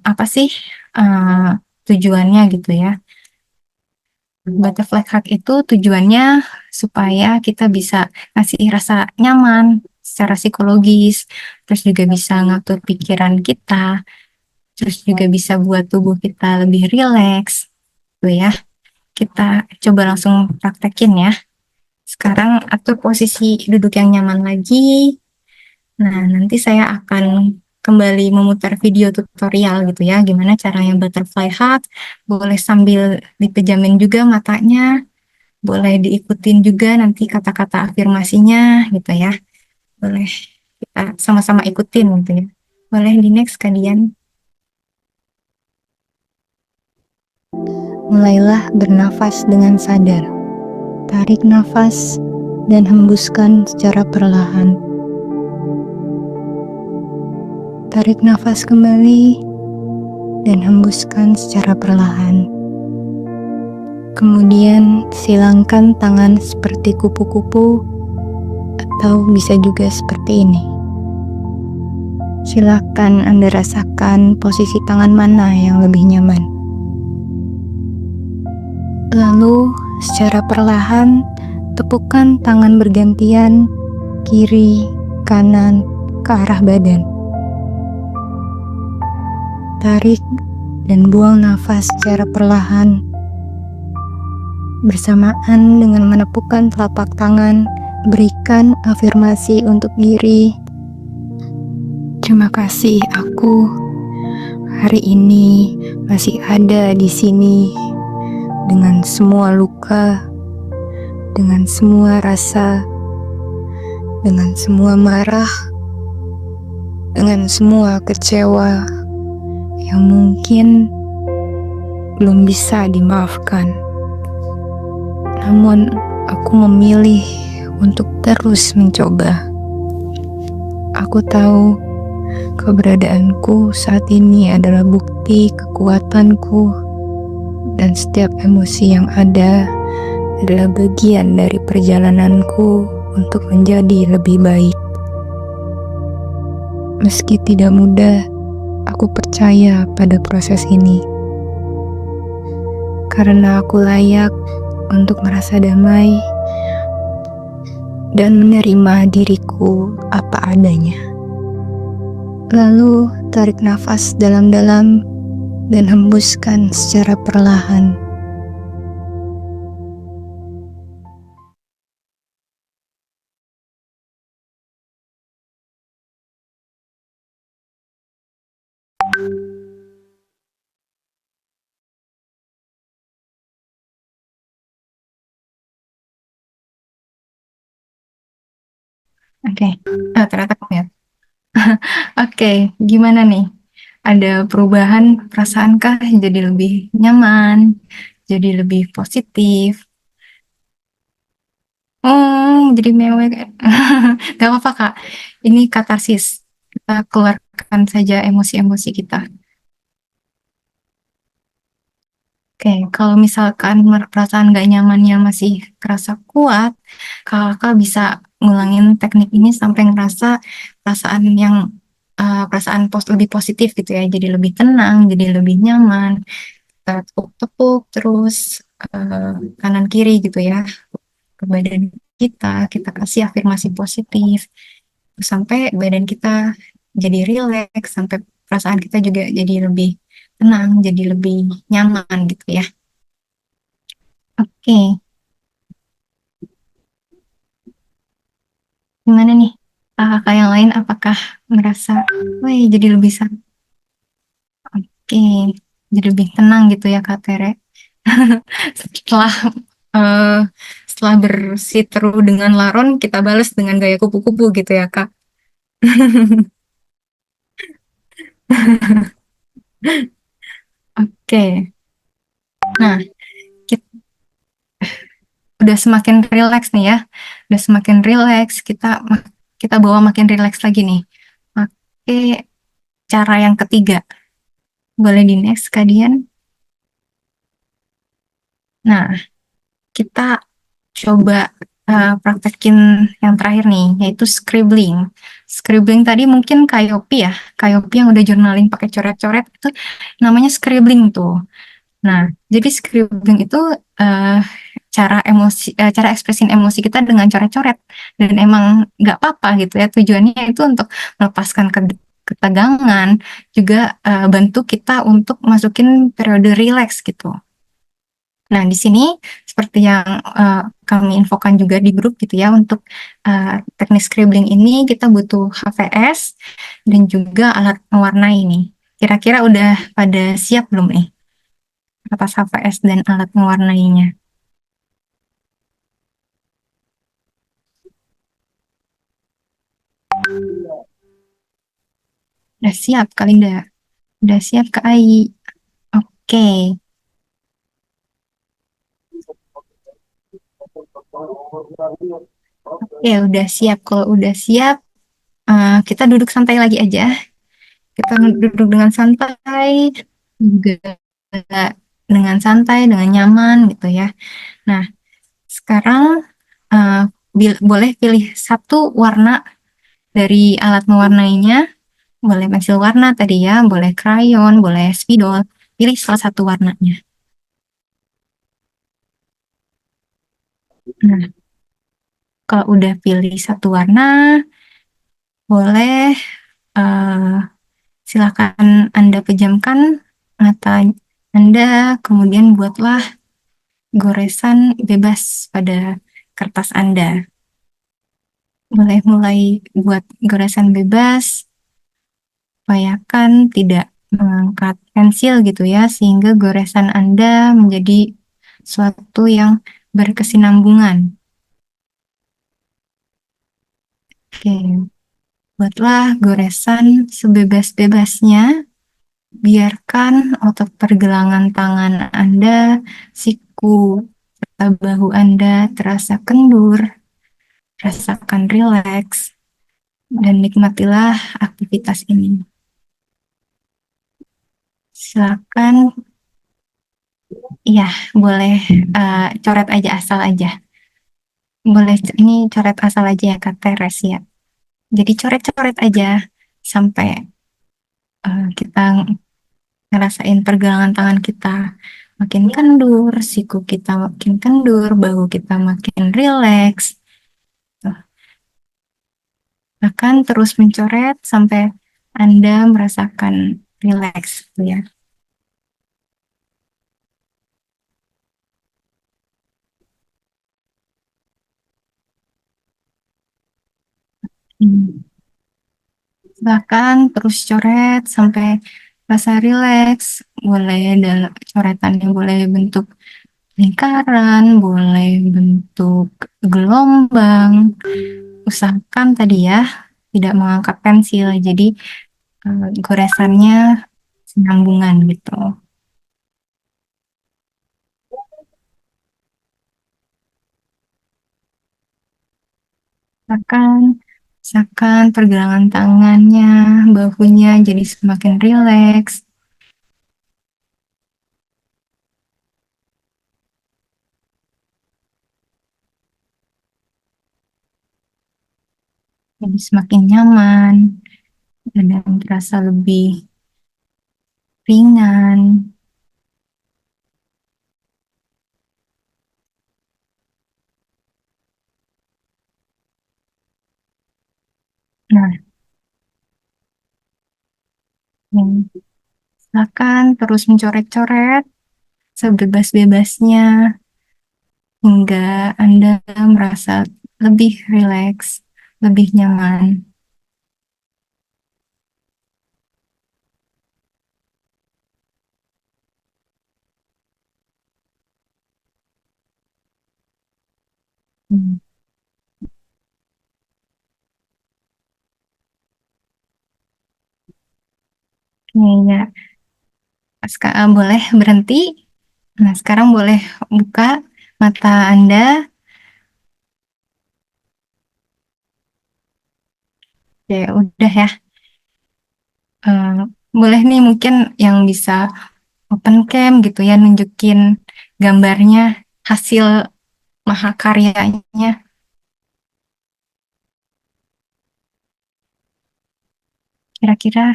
apa sih eh, tujuannya gitu ya? Butterfly hug itu tujuannya supaya kita bisa ngasih rasa nyaman secara psikologis, terus juga bisa ngatur pikiran kita, terus juga bisa buat tubuh kita lebih rileks, tuh ya. Kita coba langsung praktekin ya. Sekarang atur posisi duduk yang nyaman lagi. Nah, nanti saya akan kembali memutar video tutorial gitu ya, gimana caranya butterfly hug. Boleh sambil dipejamin juga matanya, boleh diikutin juga nanti kata-kata afirmasinya gitu ya. Boleh kita sama-sama ikutin gitu ya. Boleh di next kalian. Mulailah bernafas dengan sadar. Tarik nafas dan hembuskan secara perlahan. Tarik nafas kembali dan hembuskan secara perlahan. Kemudian silangkan tangan seperti kupu-kupu atau bisa juga seperti ini. Silakan Anda rasakan posisi tangan mana yang lebih nyaman. Lalu secara perlahan tepukkan tangan bergantian kiri, kanan ke arah badan. Tarik dan buang nafas secara perlahan bersamaan dengan menepukkan telapak tangan. Berikan afirmasi untuk diri. Terima kasih, aku hari ini masih ada di sini dengan semua luka, dengan semua rasa, dengan semua marah, dengan semua kecewa yang mungkin belum bisa dimaafkan. Namun aku memilih untuk terus mencoba. Aku tahu keberadaanku saat ini adalah bukti kekuatanku, dan setiap emosi yang ada adalah bagian dari perjalananku untuk menjadi lebih baik. Meski tidak mudah, aku percaya pada proses ini. Karena aku layak untuk merasa damai dan menerima diriku apa adanya. Lalu tarik nafas dalam-dalam dan hembuskan secara perlahan. Oke. Ternyata kamu ya. Oke, gimana nih? Ada perubahan perasaankah jadi lebih nyaman, jadi lebih positif? Jadi mewek. Gak apa-apa, Kak. Ini katarsis. Kita keluarkan saja emosi-emosi kita. Oke, kalau misalkan perasaan gak nyamannya masih kerasa kuat, kakak bisa ngulangin teknik ini sampai ngerasa perasaan yang perasaan lebih positif gitu ya, jadi lebih tenang, jadi lebih nyaman. Kita tepuk-tepuk terus eh, kanan kiri gitu ya ke badan kita, kita kasih afirmasi positif sampai badan kita jadi rileks, sampai perasaan kita juga jadi lebih tenang, jadi lebih nyaman gitu ya. Oke, gimana nih? Kakak yang lain apakah merasa, wih jadi lebih oke, jadi lebih tenang gitu ya Kak Tere? Setelah eh, setelah bersiteru dengan laron, kita balas dengan gaya kupu-kupu gitu ya Kak. Oke, nah kita udah semakin rileks nih ya, udah semakin rileks. Kita bawa makin rileks lagi nih. Pakai cara yang ketiga, boleh di next kalian. Nah, kita coba praktekin yang terakhir nih, yaitu scribbling. Scribbling tadi mungkin Kayopi ya, Kayopi yang udah journaling pakai coret-coret itu namanya scribbling tuh. Nah, jadi scribbling itu eh, cara ekspresin emosi kita dengan coret-coret dan emang nggak apa-apa gitu ya. Tujuannya itu untuk melepaskan ketegangan, juga bantu kita untuk masukin periode relax gitu. Nah, di sini seperti yang kami infokan juga di grup gitu ya, untuk teknik scribbling ini kita butuh HVS dan juga alat mewarnai ini. Kira-kira udah pada siap belum nih atas HVS dan alat mewarnainya? Udah siap, Kalinda? Udah siap, Kak Ai? Oke, oke, udah siap. Kalau udah siap, kita duduk santai lagi aja. Kita duduk dengan santai, juga dengan santai, dengan nyaman gitu ya. Nah, sekarang eh, boleh pilih satu warna dari alat mewarnainya. Boleh pensil warna tadi ya, boleh krayon, boleh spidol. Pilih salah satu warnanya. Nah, kalau udah pilih satu warna, boleh eh, silakan Anda pejamkan mata Anda, kemudian buatlah goresan bebas pada kertas Anda. Boleh mulai buat goresan bebas, upayakan tidak mengangkat pensil gitu ya, sehingga goresan Anda menjadi suatu yang berkesinambungan. Oke, buatlah goresan sebebas-bebasnya. Biarkan otot pergelangan tangan Anda, siku, serta bahu Anda terasa kendur, rasakan rileks, dan nikmatilah aktivitas ini. Silakan, ya boleh coret aja asal aja. Boleh ini coret asal aja ya Kak Teres ya. Jadi coret-coret aja sampai kita ngerasain pergelangan tangan kita makin kendur, siku kita makin kendur, bahu kita makin rileks. Tuh. Bahkan terus mencoret sampai Anda merasakan rileks gitu ya. Hmm. Bahkan terus coret sampai rasa rileks, boleh dalam coretannya boleh bentuk lingkaran, boleh bentuk gelombang. Usahakan tadi ya, tidak mengangkat pensil, jadi goresannya sinambungan gitu. Misalkan, misalkan pergelangan tangannya, bahunya jadi semakin rileks. Jadi semakin nyaman dan terasa lebih ringan. Nah, yang silakan terus mencoret-coret sebebas-bebasnya hingga Anda merasa lebih rileks, lebih nyaman. Hmm. Oke, ya. Sekarang boleh berhenti. Nah, sekarang boleh buka mata Anda. Ya, udah ya. Eh, boleh nih mungkin yang bisa open cam gitu ya, nunjukin gambarnya, hasil mahakaryanya. Kira-kira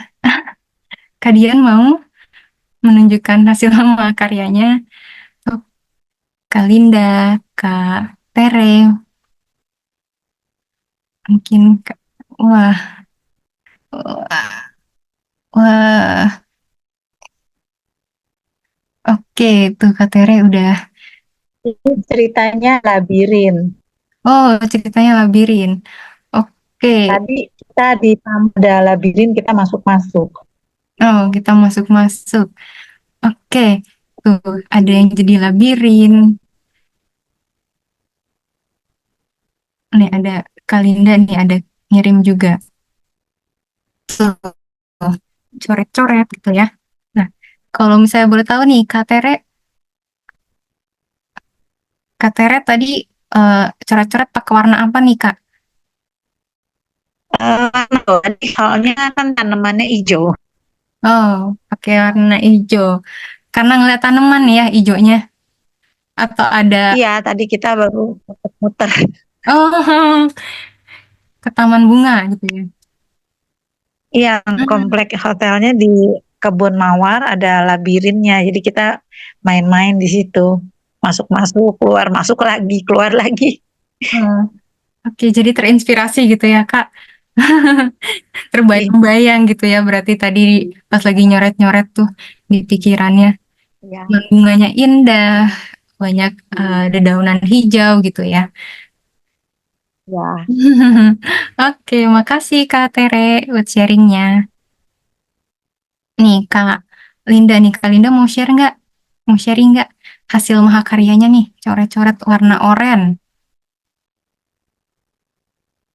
kalian mau menunjukkan hasil mahakaryanya? Tuh, Kak Linda, Kak Tere, mungkin wah, wah, wah, oke, tuh Kak Tere udah. Ini ceritanya labirin. Oh, ceritanya labirin. Oke, Tadi kita di ada labirin, kita masuk-masuk. oh kita masuk-masuk. Oke, tuh ada yang jadi labirin. Nih ada Kalinda nih, ada ngirim juga. Tuh, coret-coret gitu ya. Nah, kalau misalnya boleh tahu nih, Kak Tere tadi coret-coret pakai warna apa nih, Kak? Tadi soalnya kan tanamannya hijau. Oh, pakai warna hijau. Karena ngeliat tanaman ya hijaunya. Atau ada, Iya, tadi kita baru muter-muter. oh, ke taman bunga gitu ya. Iya, Hmm. komplek hotelnya di Kebun Mawar ada labirinnya. Jadi kita main-main di situ. Masuk-masuk, keluar, masuk lagi, keluar lagi. Oh, oke, jadi terinspirasi gitu ya, Kak. Iya, Terbayang-bayang gitu ya, berarti tadi pas lagi nyoret-nyoret tuh di pikirannya. iya. Dan bunganya indah, banyak dedaunan hijau gitu ya. Ya. Oke, makasih Kak Tere buat sharingnya. Nih Kak Linda nih, Kak Linda mau share nggak? Mau sharing nggak hasil mahakaryanya nih, coret-coret warna oranye.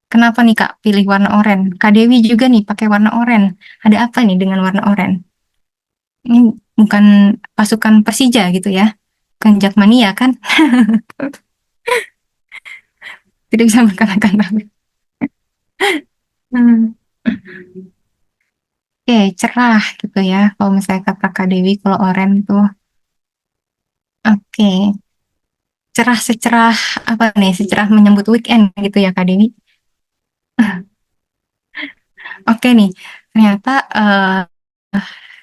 Kenapa nih Kak pilih warna oranye? Kak Dewi juga nih pakai warna oranye. Ada apa nih dengan warna oranye? Ini bukan pasukan Persija gitu ya? Bukan Jakmania kan? Tidak bisa berkata-kata. Hmm. Oke, cerah gitu ya. Kalau misalnya kata Kak Dewi, kalau oranye tuh, oke, cerah secerah apa nih? Secerah menyambut weekend gitu ya Kak Dewi. Oke nih, ternyata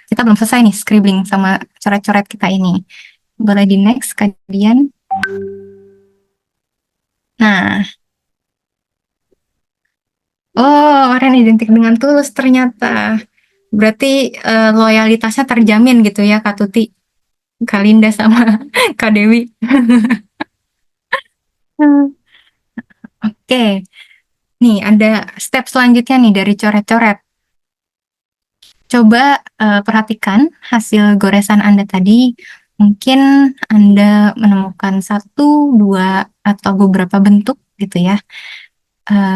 kita belum selesai nih scribbling sama coret-coret kita ini. Boleh di next kalian. Nah, oh, oranye identik dengan tulus ternyata. Berarti loyalitasnya terjamin gitu ya Kak Tuti, Kak Linda sama Kak Dewi. Hmm. Oke, nih ada step selanjutnya nih dari coret-coret. Coba perhatikan hasil goresan Anda tadi mungkin Anda menemukan satu, dua, atau beberapa bentuk gitu ya,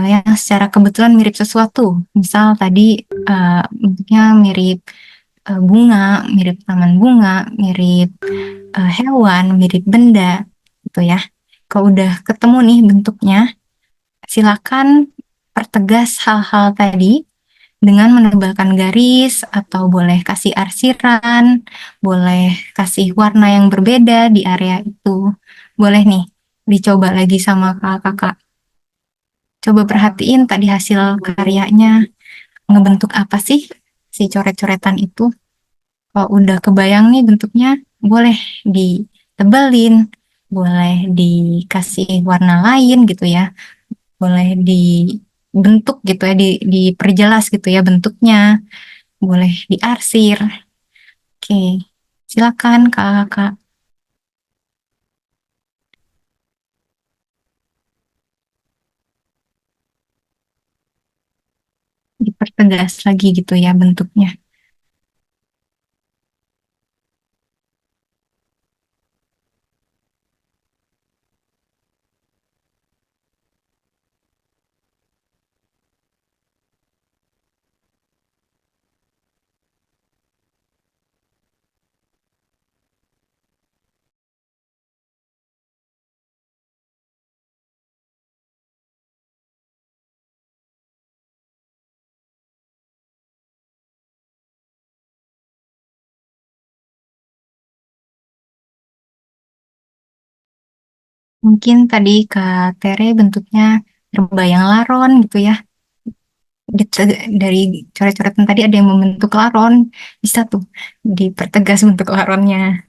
yang secara kebetulan mirip sesuatu. Misal tadi bentuknya mirip bunga, mirip taman bunga, mirip hewan, mirip benda gitu ya. Kalau udah ketemu nih bentuknya, silakan pertegas hal-hal tadi dengan menebalkan garis atau boleh kasih arsiran, boleh kasih warna yang berbeda di area itu. Boleh nih dicoba lagi sama kakak-kakak. Coba perhatiin tadi hasil karyanya, ngebentuk apa sih si coret-coretan itu. Kalau udah kebayang nih bentuknya, boleh ditebelin, boleh dikasih warna lain gitu ya, boleh dibentuk gitu ya, diperjelas gitu ya bentuknya, boleh diarsir. Oke, silakan Kak. Dipertegas lagi gitu ya bentuknya. Mungkin tadi Kak Tere bentuknya terbayang laron gitu ya. Dari coret-coretan tadi ada yang membentuk laron, bisa tuh dipertegas bentuk laronnya.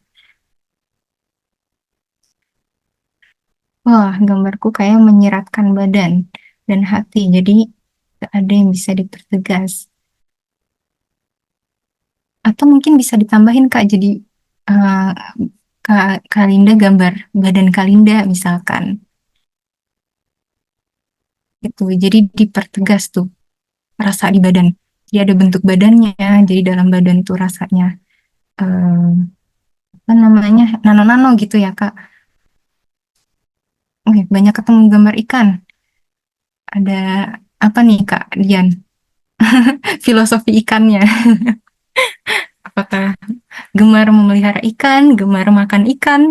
Wah, gambarku kayak menyiratkan badan dan hati, jadi gak ada yang bisa dipertegas. Atau mungkin bisa ditambahin Kak, jadi eh, Kalinda gambar badan Kalinda misalkan. Itu jadi dipertegas tuh rasa di badan. Jadi ada bentuk badannya, jadi dalam badan tuh rasanya eh, apa namanya nano-nano gitu ya Kak. Oke, banyak ketemu gambar ikan. Ada apa nih Kak Dian? Filosofi ikannya. Apakah gemar memelihara ikan, gemar makan ikan?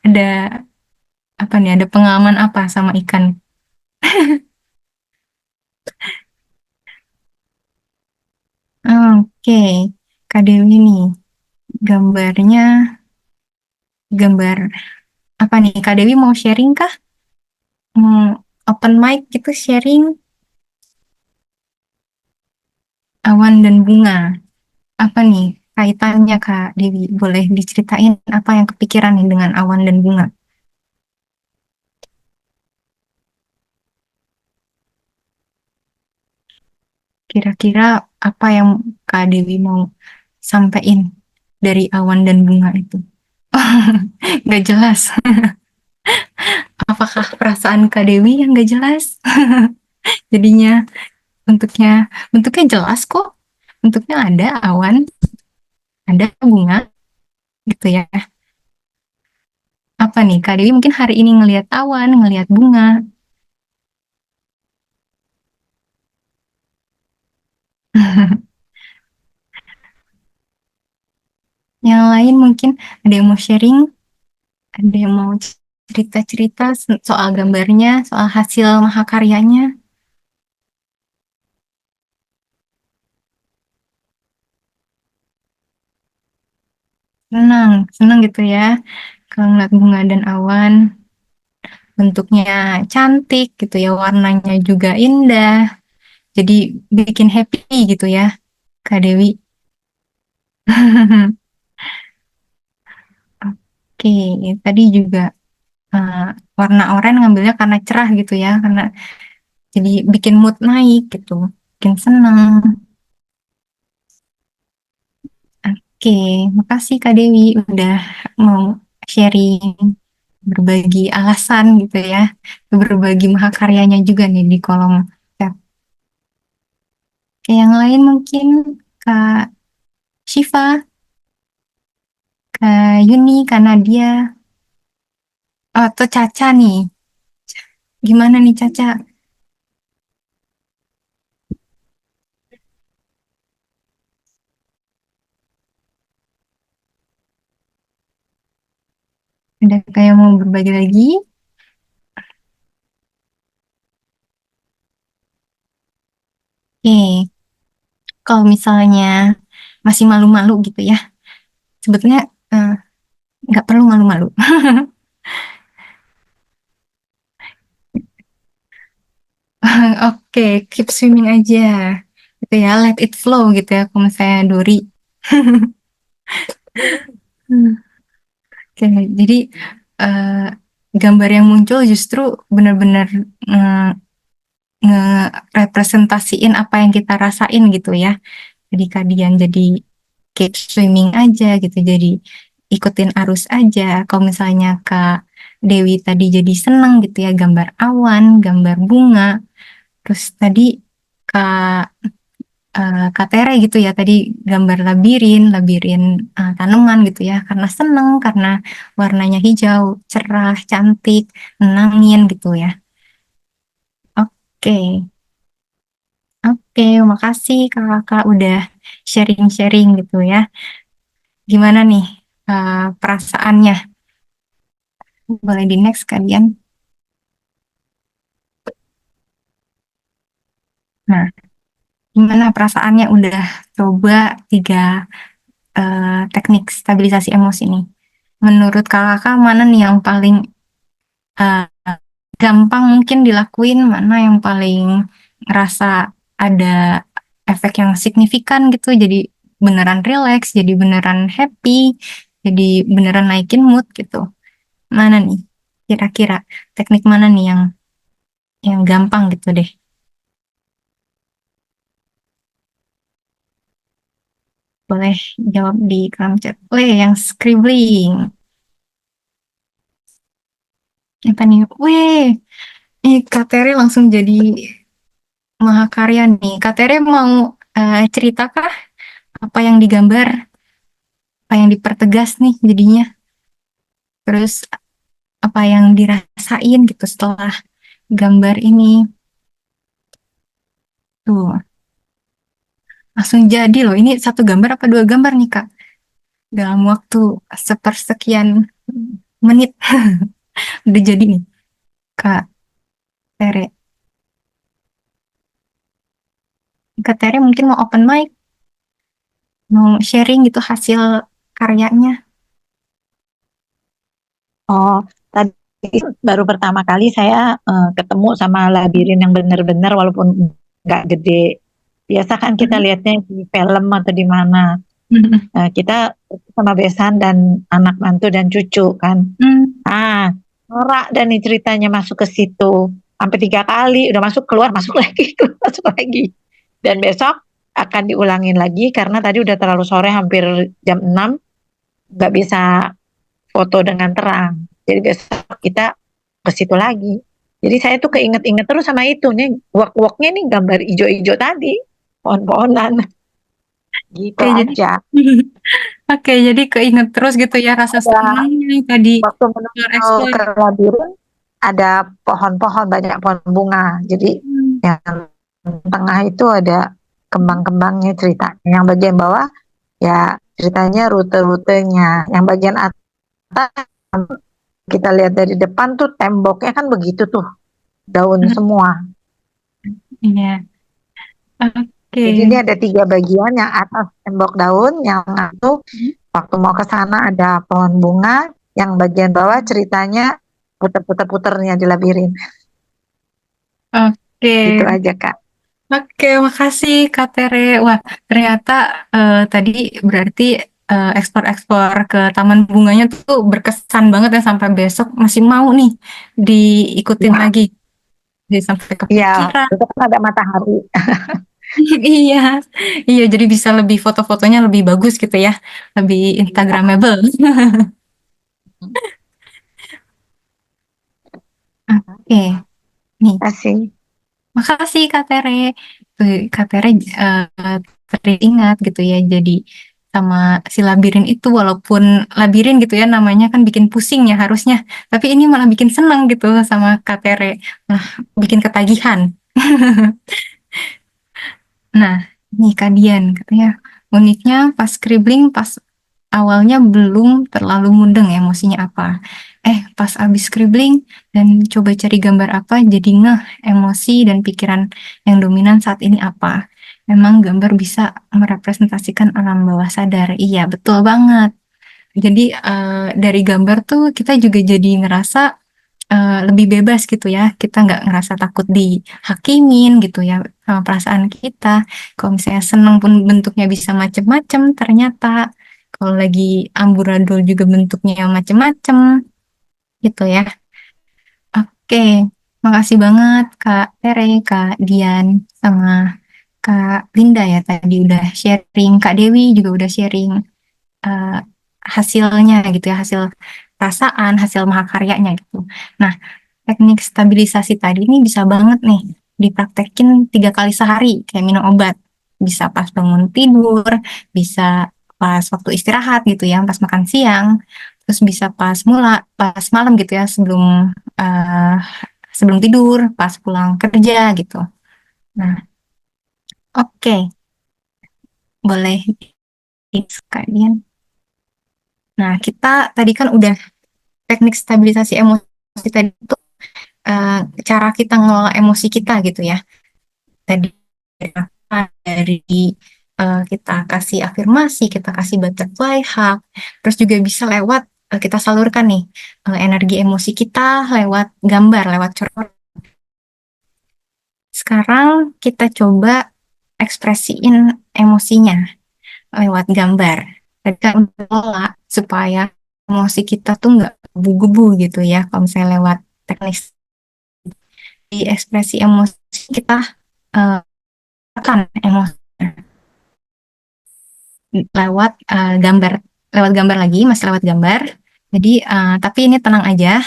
Ada apa nih? Ada pengalaman apa sama ikan? Oke, Kak Dewi nih gambarnya gambar apa nih? Kak Dewi mau sharing kah? Open mic gitu sharing awan dan bunga. Apa nih kaitannya Kak Dewi? Boleh diceritain apa yang kepikiran nih dengan awan dan bunga? Kira-kira apa yang Kak Dewi mau sampaikan dari awan dan bunga itu? Nggak jelas. Apakah perasaan Kak Dewi yang nggak jelas? Jadinya bentuknya bentuknya jelas kok. Bentuknya ada awan, ada bunga gitu ya. Apa nih Kak Dewi mungkin hari ini ngelihat awan, ngelihat bunga. Yang lain mungkin ada yang mau sharing, ada yang mau cerita-cerita soal gambarnya, soal hasil mahakaryanya. Senang, senang gitu ya. Kalau ngeliat bunga dan awan, bentuknya cantik gitu ya, warnanya juga indah. Jadi bikin happy gitu ya, Kak Dewi. Oke, tadi juga eh, warna oranye ngambilnya karena cerah gitu ya, karena jadi bikin mood naik gitu, bikin senang. Oke, makasih Kak Dewi udah mau sharing, berbagi alasan gitu ya, berbagi mahakaryanya juga nih di kolom chat. Oke, yang lain mungkin Kak Shiva. Yuni, Kanadia, atau Caca nih. Gimana nih Caca? Ada kayak mau berbagi lagi? Oke, kalau misalnya masih malu-malu gitu ya, sebetulnya eh, nggak perlu malu-malu. Oke, keep swimming aja. Gitu ya, let it flow gitu ya, kalau misalnya Dori. Hmm, Oke, jadi eh, gambar yang muncul justru benar-benar eh, ngerepresentasiin apa yang kita rasain gitu ya. Jadi kalian jadi keep swimming aja gitu, jadi ikutin arus aja. Kalau misalnya Kak Dewi tadi jadi seneng gitu ya, gambar awan, gambar bunga. Terus tadi Kak Kak Tere gitu ya, tadi gambar labirin, labirin tanaman gitu ya, karena seneng, karena warnanya hijau, cerah, cantik, nenangin gitu ya. Oke, oke, makasih kakak udah sharing-sharing gitu ya. Gimana nih perasaannya? Boleh di next kalian. Nah, gimana perasaannya udah coba tiga teknik stabilisasi emosi ini? Menurut kakak mana nih yang paling eh, gampang mungkin dilakuin, mana yang paling ngerasa ada efek yang signifikan gitu, jadi beneran relax, jadi beneran happy, jadi beneran naikin mood gitu. Mana nih? Kira-kira teknik mana nih yang gampang gitu deh? Boleh jawab di kolom chat. Yang scribbling. Apa nih? Kak Tere langsung jadi mahakarya nih. Kak Tere mau ceritakah apa yang digambar, apa yang dipertegas nih jadinya? Terus apa yang dirasain gitu setelah gambar ini? Tuh, langsung jadi loh. Ini satu gambar apa dua gambar nih, Kak? Dalam waktu sepersekian menit udah jadi nih, Kak Tere. Kak Tere mungkin mau open mic, mau sharing gitu hasil karyanya. Oh, tadi baru pertama kali saya ketemu sama labirin yang benar-benar walaupun nggak gede. Biasa kan kita Mhm. lihatnya di film atau di mana. Mhm. Kita sama besan dan anak mantu dan cucu kan. Hmm. Ah, norak dan nih ceritanya masuk ke situ. Sampai 3 kali, udah masuk lagi, keluar, masuk lagi. Dan besok akan diulangin lagi karena tadi udah terlalu sore, hampir jam 6, nggak bisa foto dengan terang. Jadi besok kita ke situ lagi. Jadi saya tuh keinget-inget terus sama itu nih, walk-walknya nih gambar ijo-ijo tadi, pohon-pohonan, gitu Oke, jadi aja. oke, jadi keinget terus gitu ya rasa Ada senangnya yang tadi waktu menuju explore. ke labirin, ada pohon-pohon, banyak pohon bunga. Jadi Hmm. yang tengah itu ada kembang-kembangnya ceritanya. Yang bagian bawah ya ceritanya rute-rutenya. Yang bagian atas kita lihat dari depan tuh temboknya kan begitu tuh, daun semua. Iya, oke. Jadi ini ada 3 bagian, yang atas tembok daun, yang itu waktu mau ke sana ada pohon bunga, yang bagian bawah ceritanya puter-puter-puternya di labirin. Oke, Gitu aja Kak. oke, makasih Kak Tere. Wah, ternyata tadi berarti ekspor-ekspor ke taman bunganya tuh berkesan banget ya, sampai besok masih mau nih diikutin Ya, lagi. Jadi sampai iya, kepikiran. itu kan ada matahari. Iya, iya, jadi bisa lebih foto-fotonya lebih bagus gitu ya, lebih Iya, Instagramable. Oke, nih, kasih. makasih Kak Tere. Tuh, Kak Tere teringat gitu ya, jadi sama si labirin itu, walaupun labirin gitu ya namanya kan bikin pusing ya harusnya, tapi ini malah bikin seneng gitu sama Kak Tere, malah bikin ketagihan. Nah, nih Kak Dian katanya uniknya pas scribbling pas awalnya belum terlalu mudeng emosinya apa. Pas abis scribbling dan coba cari gambar apa jadi ngeh emosi dan pikiran yang dominan saat ini apa. Memang gambar bisa merepresentasikan alam bawah sadar. Iya, betul banget. Jadi dari gambar tuh kita juga jadi ngerasa lebih bebas gitu ya. Kita nggak ngerasa takut dihakimin gitu ya sama perasaan kita. Kalau misalnya seneng pun bentuknya bisa macem-macem ternyata. Kalau lagi amburadul juga bentuknya macem-macem gitu ya. Oke, makasih banget Kak Tere, Kak Dian, sama Kak Linda ya tadi udah sharing. Kak Dewi juga udah sharing eh, hasilnya gitu ya, hasil perasaan, hasil mahakaryanya gitu. Nah, teknik stabilisasi tadi ini bisa banget nih dipraktekin 3 kali sehari kayak minum obat. Bisa pas bangun tidur, bisa pas waktu istirahat gitu ya, pas makan siang, terus bisa pas malam gitu ya eh, sebelum tidur, pas pulang kerja gitu. Nah, oke, boleh sekalian. Nah, kita tadi kan udah teknik stabilisasi emosi tadi itu eh, cara kita ngelola emosi kita gitu ya. Tadi dari kita kasih afirmasi, kita kasih butterfly hug, terus juga bisa lewat kita salurkan nih energi emosi kita lewat gambar, lewat coret. Sekarang kita coba ekspresiin emosinya lewat gambar. Tadi kan udah pola supaya emosi kita tuh nggak gebu-gebu gitu ya. Kalau misalnya lewat teknik di ekspresi emosi kita eh, akan emosi lewat gambar, lewat gambar lagi, masih lewat gambar. Jadi, tapi ini tenang aja,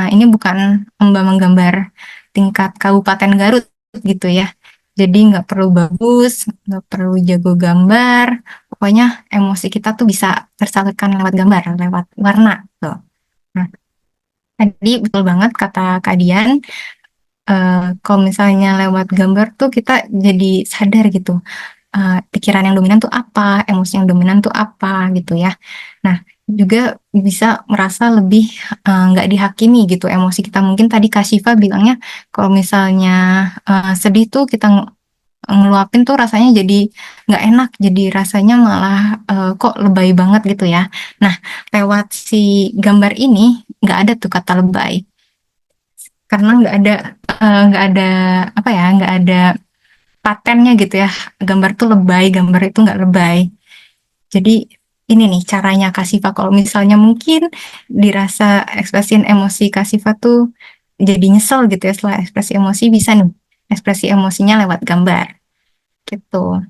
ini bukan lomba menggambar tingkat Kabupaten Garut gitu ya. Jadi nggak perlu bagus, nggak perlu jago gambar, pokoknya emosi kita tuh bisa tersalurkan lewat gambar, lewat warna tuh. Nah, tadi betul banget kata Kak Dian, kalau misalnya lewat gambar tuh kita jadi sadar gitu pikiran yang dominan tuh apa, emosi yang dominan tuh apa gitu ya. Nah, juga bisa merasa lebih nggak dihakimi gitu emosi kita. Mungkin tadi Kak Syifa bilangnya kalau misalnya sedih tuh kita ngeluapin tuh rasanya jadi nggak enak, jadi rasanya malah kok lebay banget gitu ya. Nah, lewat si gambar ini nggak ada tuh kata lebay karena nggak ada apa ya, nggak ada patennya gitu ya. Gambar tuh lebay, gambar itu nggak lebay. Jadi ini nih caranya Kak Siva kalau misalnya mungkin dirasa ekspresiin emosi Kak Siva tuh jadi nyesel gitu ya setelah ekspresi emosi bisa nih ekspresi emosinya lewat gambar gitu.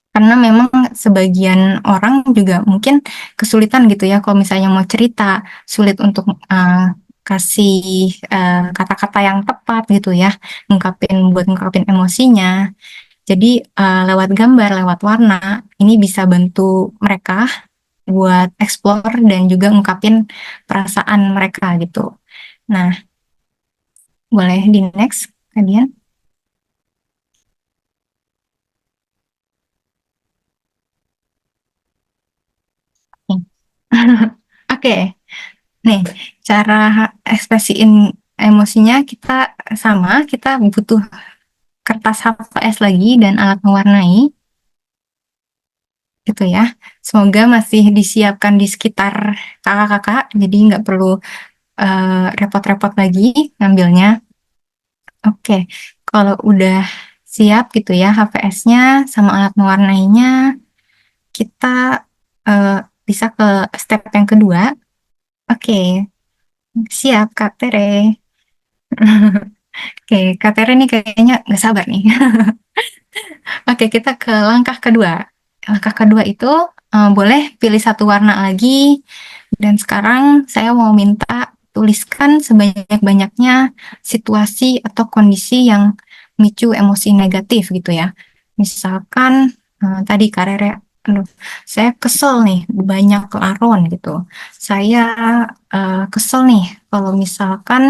Karena memang sebagian orang juga mungkin kesulitan gitu ya kalau misalnya mau cerita, sulit untuk kasih kata-kata yang tepat gitu ya, ngungkapin emosinya. Jadi lewat gambar, lewat warna, ini bisa bantu mereka buat explore dan juga ngungkapin perasaan mereka gitu. Nah, boleh di next, kalian. Oke, nih cara ekspresiin emosinya kita sama, kita butuh kertas HVS lagi dan alat mewarnai gitu ya. Semoga masih disiapkan di sekitar kakak-kakak, jadi nggak perlu repot-repot lagi ngambilnya. Oke, kalau udah siap gitu ya HVS-nya sama alat mewarnainya, kita eh, bisa ke step yang kedua. Oke, siap Kak Tere. Oke, Kak Tere nih kayaknya nggak sabar nih. Oke, kita ke langkah kedua. Langkah kedua itu boleh pilih satu warna lagi. Dan sekarang saya mau minta tuliskan sebanyak-banyaknya situasi atau kondisi yang memicu emosi negatif gitu ya. Misalkan tadi aduh, saya kesel nih, banyak laron gitu. Saya kesel nih kalau misalkan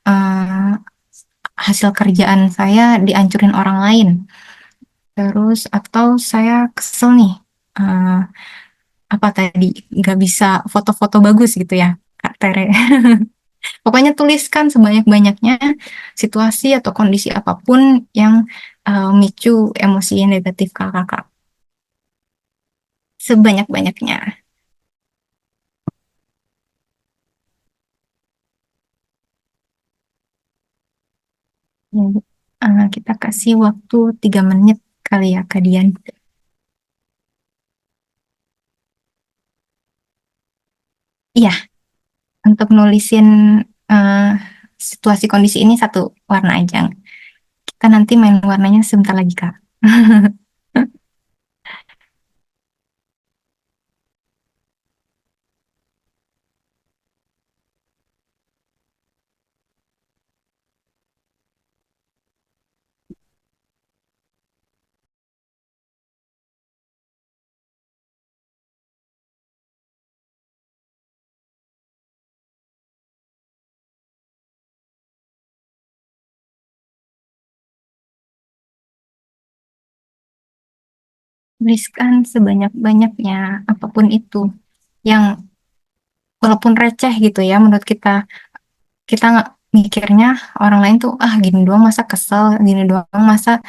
eh, hasil kerjaan saya dihancurin orang lain. Terus atau saya kesel nih, eh, apa tadi, nggak bisa foto-foto bagus gitu ya, Kak Tere. Pokoknya tuliskan sebanyak-banyaknya situasi atau kondisi apapun yang micu emosi negatif kakak. Sebanyak-banyaknya. Hmm, kita kasih waktu 3 menit kali ya, Kak Dian. Iya, untuk nulisin eh, situasi kondisi ini satu warna aja. Kita nanti main warnanya sebentar lagi, Kak. Tuliskan sebanyak-banyaknya apapun itu yang walaupun receh gitu ya menurut kita, kita nggak mikirnya orang lain tuh ah gini doang masa kesel, gini doang masa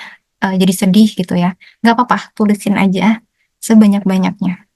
jadi sedih gitu ya. Nggak apa-apa, tulisin aja sebanyak-banyaknya.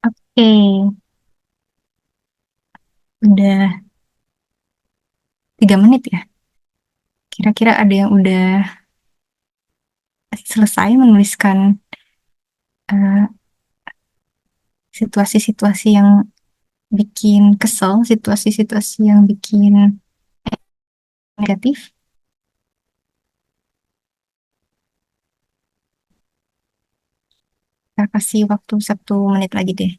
Oke, udah 3 menit ya. Kira-kira ada yang udah selesai menuliskan eh, situasi-situasi yang bikin kesel, situasi-situasi yang bikin negatif. Kita kasih waktu 1 menit lagi deh.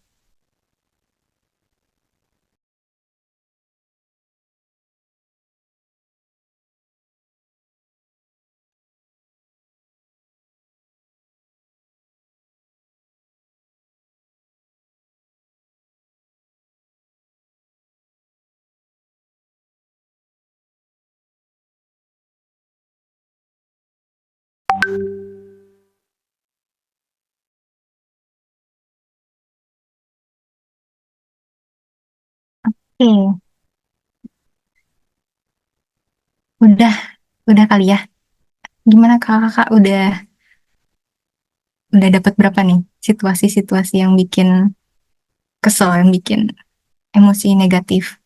Oke, udah, udah kali ya. Gimana kakak udah dapat berapa nih situasi-situasi yang bikin kesel, yang bikin emosi negatif?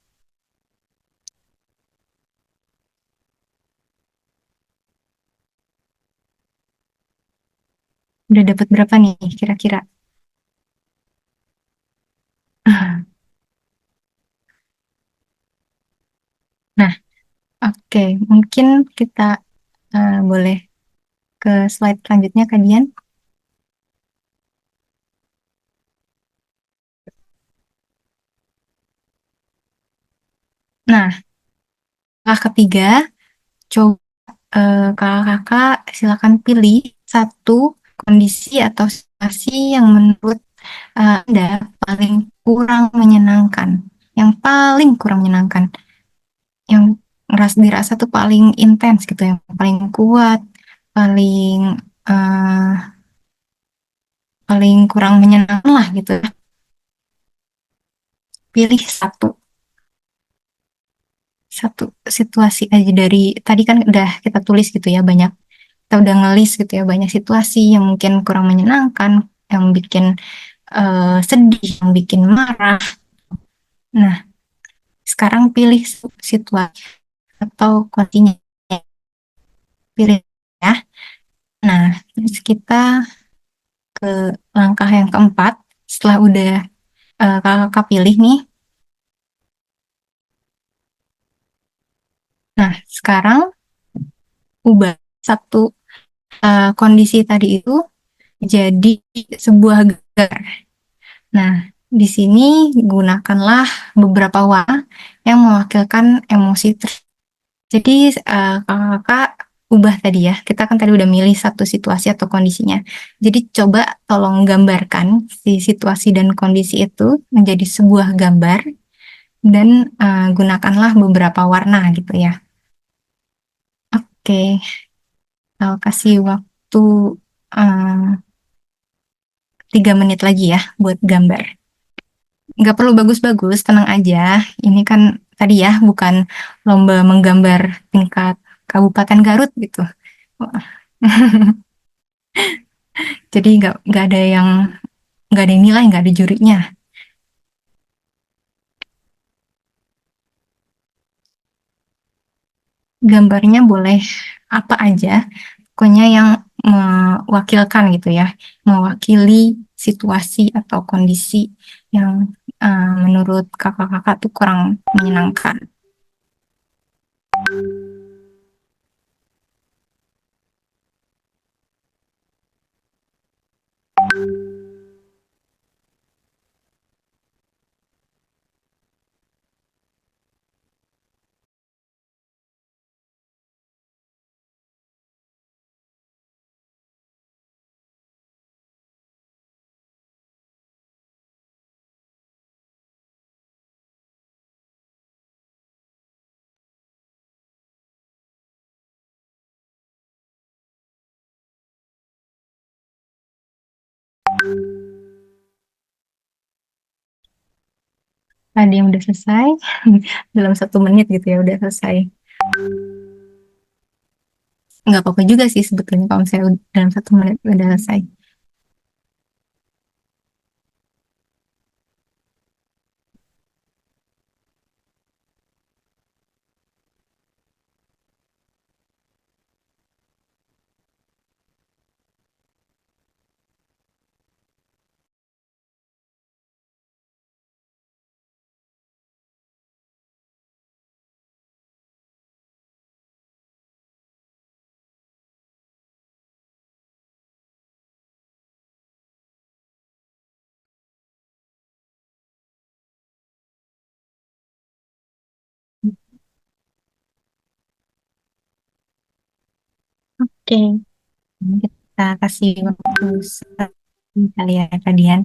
Udah dapat berapa nih kira-kira? Nah, oke, mungkin kita boleh ke slide selanjutnya, Kak Dian. Nah, langkah ketiga, coba kakak silakan pilih satu kondisi atau situasi yang menurut Anda paling kurang menyenangkan. Yang paling kurang menyenangkan. Yang dirasa tuh paling intens gitu, yang paling kuat, paling eh, paling kurang menyenangkan lah gitu. pilih satu situasi aja dari tadi kan udah kita tulis gitu ya banyak, kita udah ngelis gitu ya banyak situasi yang mungkin kurang menyenangkan, yang bikin sedih, yang bikin marah. Nah, sekarang pilih situasi atau kondisinya, pilih ya. Nah, terus kita ke langkah yang keempat. Setelah udah kakak pilih nih. Nah, sekarang ubah satu kondisi tadi itu jadi sebuah gelar. Nah, di sini gunakanlah beberapa warna yang mewakilkan emosi. Jadi kakak ubah tadi ya, kita kan tadi udah milih satu situasi atau kondisinya. Jadi coba tolong gambarkan si situasi dan kondisi itu menjadi sebuah gambar dan gunakanlah beberapa warna gitu ya. Oke, I'll kasih waktu uh, 3 menit lagi ya buat gambar. Nggak perlu bagus-bagus, tenang aja. Ini kan tadi ya, bukan lomba menggambar tingkat Kabupaten Garut gitu. Wah. Jadi nggak ada yang nilai, nggak ada jurinya. Gambarnya boleh apa aja, pokoknya yang mewakilkan gitu ya, mewakili situasi atau kondisi yang menurut kakak-kakak tuh kurang menyenangkan. Ada yang udah selesai dalam 1 menit gitu ya udah selesai. Nggak apa-apa juga sih sebetulnya kalau misalnya dalam 1 menit udah selesai. Oke, kita kasih waktu kali ya kalian.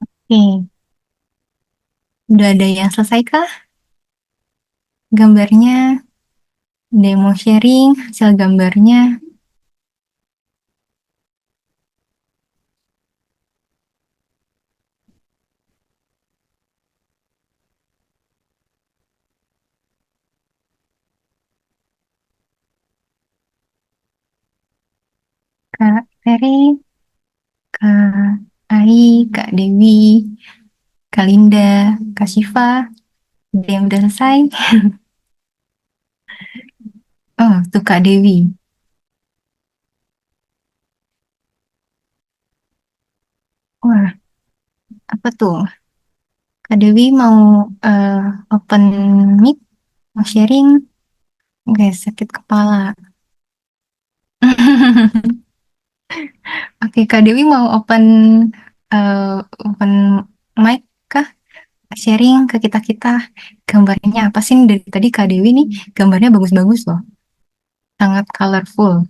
Oke, udah ada yang selesai kah gambarnya? Demo sharing hasil gambarnya. Kak Tere, Kak Ai, Kak Dewi, Kak Linda, Kak Shiva, ada yang udah selesai? Oh, tuh Kak Dewi. Wah, apa tuh? Kak Dewi mau eh, open mic, mau sharing? Guys, sakit kepala. Oke, Kak Dewi mau eh, open mic kah? Sharing ke kita-kita gambarnya apa sih dari tadi Kak Dewi nih gambarnya bagus-bagus loh, sangat colorful.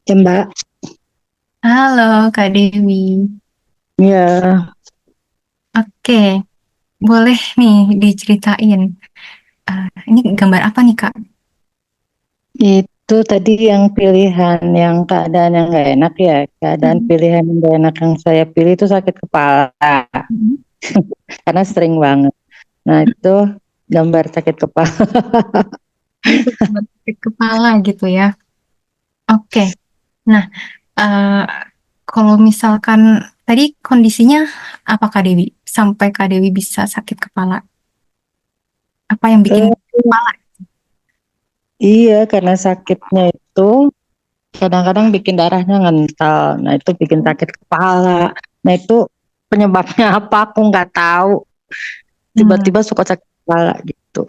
Ya Mbak, Halo Kak Dewi. ya Oke, boleh nih diceritain. Ini gambar apa nih, Kak? Itu tadi yang pilihan yang keadaan yang nggak enak ya. Keadaan Hmm. pilihan yang nggak enak yang saya pilih itu sakit kepala Hmm. karena sering banget. Nah itu gambar sakit kepala. Itu gambar sakit kepala gitu ya. Oke. Nah, eh, kalau misalkan tadi kondisinya apa Kak Dewi? Sampai Kak Dewi bisa sakit kepala. Apa yang bikin Eh, kepala? iya karena sakitnya itu kadang-kadang bikin darahnya ngental. Nah itu bikin sakit kepala. Nah itu penyebabnya apa aku nggak tahu. Hmm, Tiba-tiba suka sakit kepala gitu.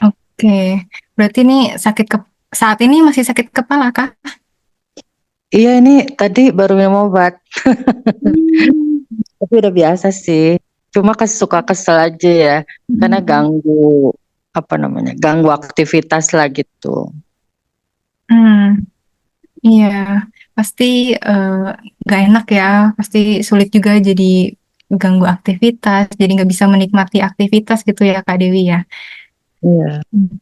oke. Berarti ini saat ini masih sakit kepala Kak? Iya ini tadi baru minum obat. Hmm. Tapi udah biasa sih. Cuma suka kesel aja ya. Karena Hmm. ganggu apa namanya? Ganggu aktivitas lah gitu. Hmm, iya, pasti eh, nggak enak ya. Pasti sulit juga jadi ganggu aktivitas, jadi nggak bisa menikmati aktivitas gitu ya Kak Dewi ya. Iya. Hmm.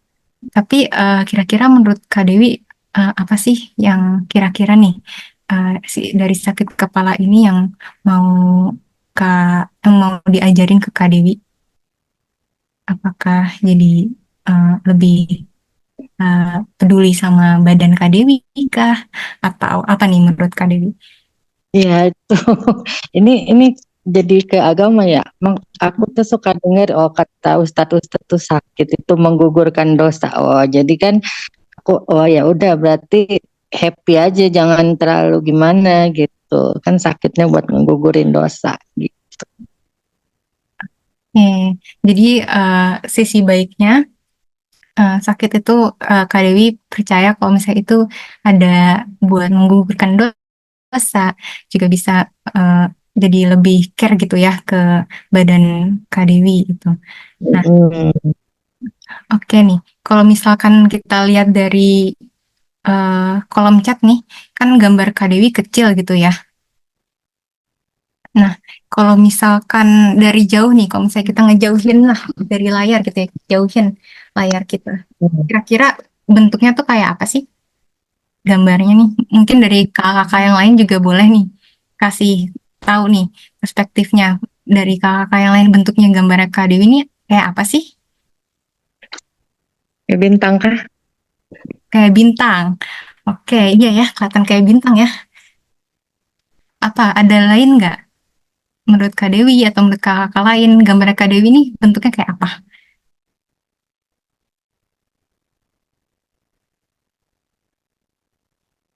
Tapi kira-kira menurut Kak Dewi apa sih yang kira-kira nih dari sakit kepala ini yang mau mau diajarin ke Kak Dewi? Apakah jadi lebih peduli sama badan Kak Dewi kah? Atau apa nih menurut Kak Dewi? Iya itu. Ini jadi ke agama ya. Aku tuh suka dengar oh kata ustadz-ustadz tuh sakit itu menggugurkan dosa. Oh, jadi kan aku oh ya udah berarti happy aja jangan terlalu gimana gitu. Kan sakitnya buat ngegugurin dosa gitu. Jadi sisi baiknya sakit itu Kak Dewi percaya kalau misalnya itu ada buat menggugurkan dosa, juga bisa eh, jadi lebih care gitu ya ke badan Kak Dewi gitu. Nah, Mm. oke nih, kalau misalkan kita lihat dari kolom chat nih, kan gambar Kak Dewi kecil gitu ya. Nah, kalau misalkan dari jauh nih, kalau misalnya kita ngejauhin lah dari layar gitu ya, jauhin layar kita. Kira-kira bentuknya tuh kayak apa sih gambarnya nih? Mungkin dari kakak-kakak yang lain juga boleh nih kasih tahu nih perspektifnya dari kakak-kakak yang lain bentuknya gambarnya Kak Dewi ini kayak apa sih? Ya bintang kah? Kayak bintang. Oke, iya ya, kelihatan kayak bintang ya. Apa ada lain nggak menurut Kak Dewi atau menurut kakak-kakak lain gambar Kak Dewi ini bentuknya kayak apa?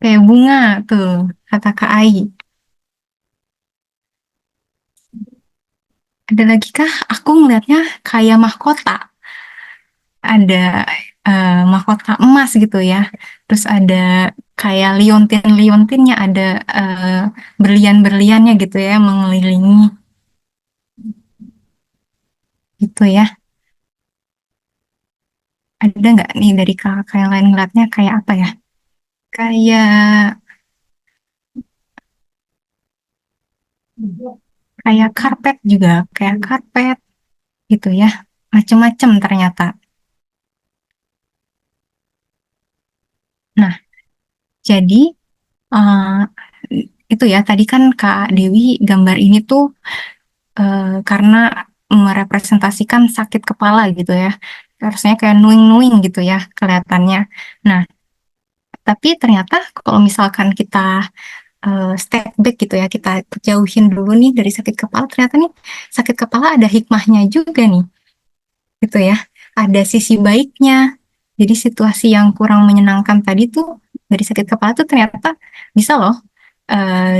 Kayak bunga tuh, kata Kak Ai. Ada lagi kah? Aku ngeliatnya kayak mahkota. Ada mahkota emas gitu ya. Terus ada kayak liontin-liontinnya, ada berlian-berliannya gitu ya, mengelilingi gitu ya. Ada nggak nih dari kakak yang lain ngeliatnya kayak apa ya? Kayak kayak karpet juga, kayak karpet gitu ya. Macem-macem ternyata. Nah, jadi eh, itu ya tadi kan Kak Dewi gambar ini tuh karena merepresentasikan sakit kepala gitu ya. Harusnya kayak nuing-nuing gitu ya kelihatannya. Nah, tapi ternyata kalau misalkan kita step back gitu ya, kita jauhin dulu nih dari sakit kepala, ternyata nih sakit kepala ada hikmahnya juga nih gitu ya. Ada sisi baiknya. Jadi situasi yang kurang menyenangkan tadi tuh dari sakit kepala tuh ternyata bisa loh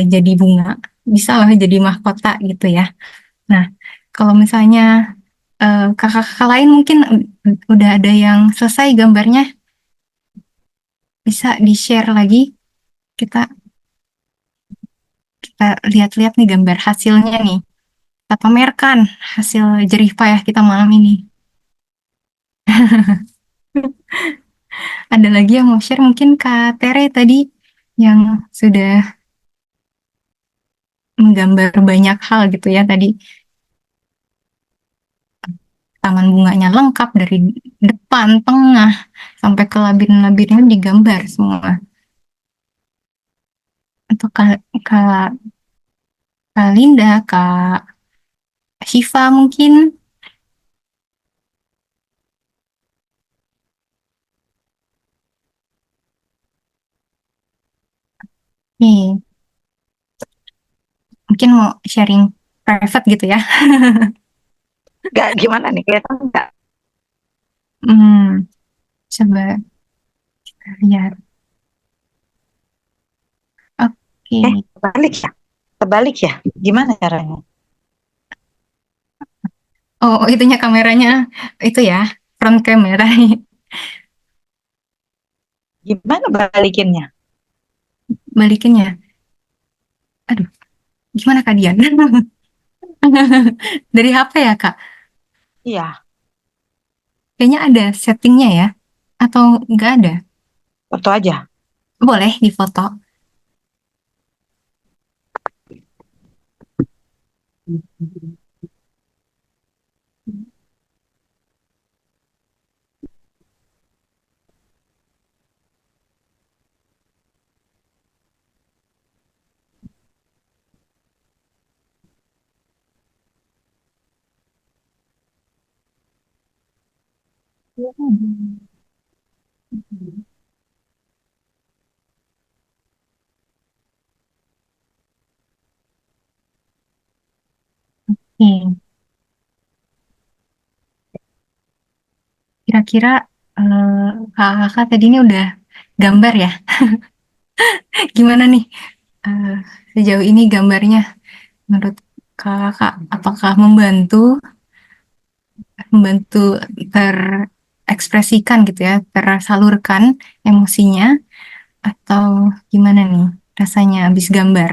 jadi bunga, bisa loh jadi mahkota gitu ya. Nah, kalau misalnya kakak-kakak lain mungkin udah ada yang selesai gambarnya, bisa di-share lagi. Kita kita lihat-lihat nih gambar hasilnya nih. Kita pamerkan hasil jerih payah kita malam ini. Ada lagi yang mau share mungkin Kak Tere tadi yang sudah menggambar banyak hal gitu ya tadi. taman bunganya lengkap dari depan, tengah, sampai ke labirin-labirinnya digambar semua. Untuk Kak Linda, Kak Syifa mungkin. Nih, mungkin mau sharing private gitu ya. Gak gimana nih, kelihatan nggak? Hmm, coba kita lihat. Oke. Terbalik ya? Terbalik ya? Gimana caranya? Oh, itunya kameranya itu ya, front kamera. Gimana balikinnya? Balikinnya. Aduh, gimana Kak Dian? Dari HP ya, Kak? Iya, Kayaknya ada settingnya ya? Atau nggak ada? foto aja. Boleh di foto. Nih, kira-kira kakak tadi ini udah gambar ya? Gimana nih eh, sejauh ini gambarnya menurut kakak? Apakah membantu terekspresikan gitu ya, tersalurkan emosinya atau gimana nih rasanya habis gambar?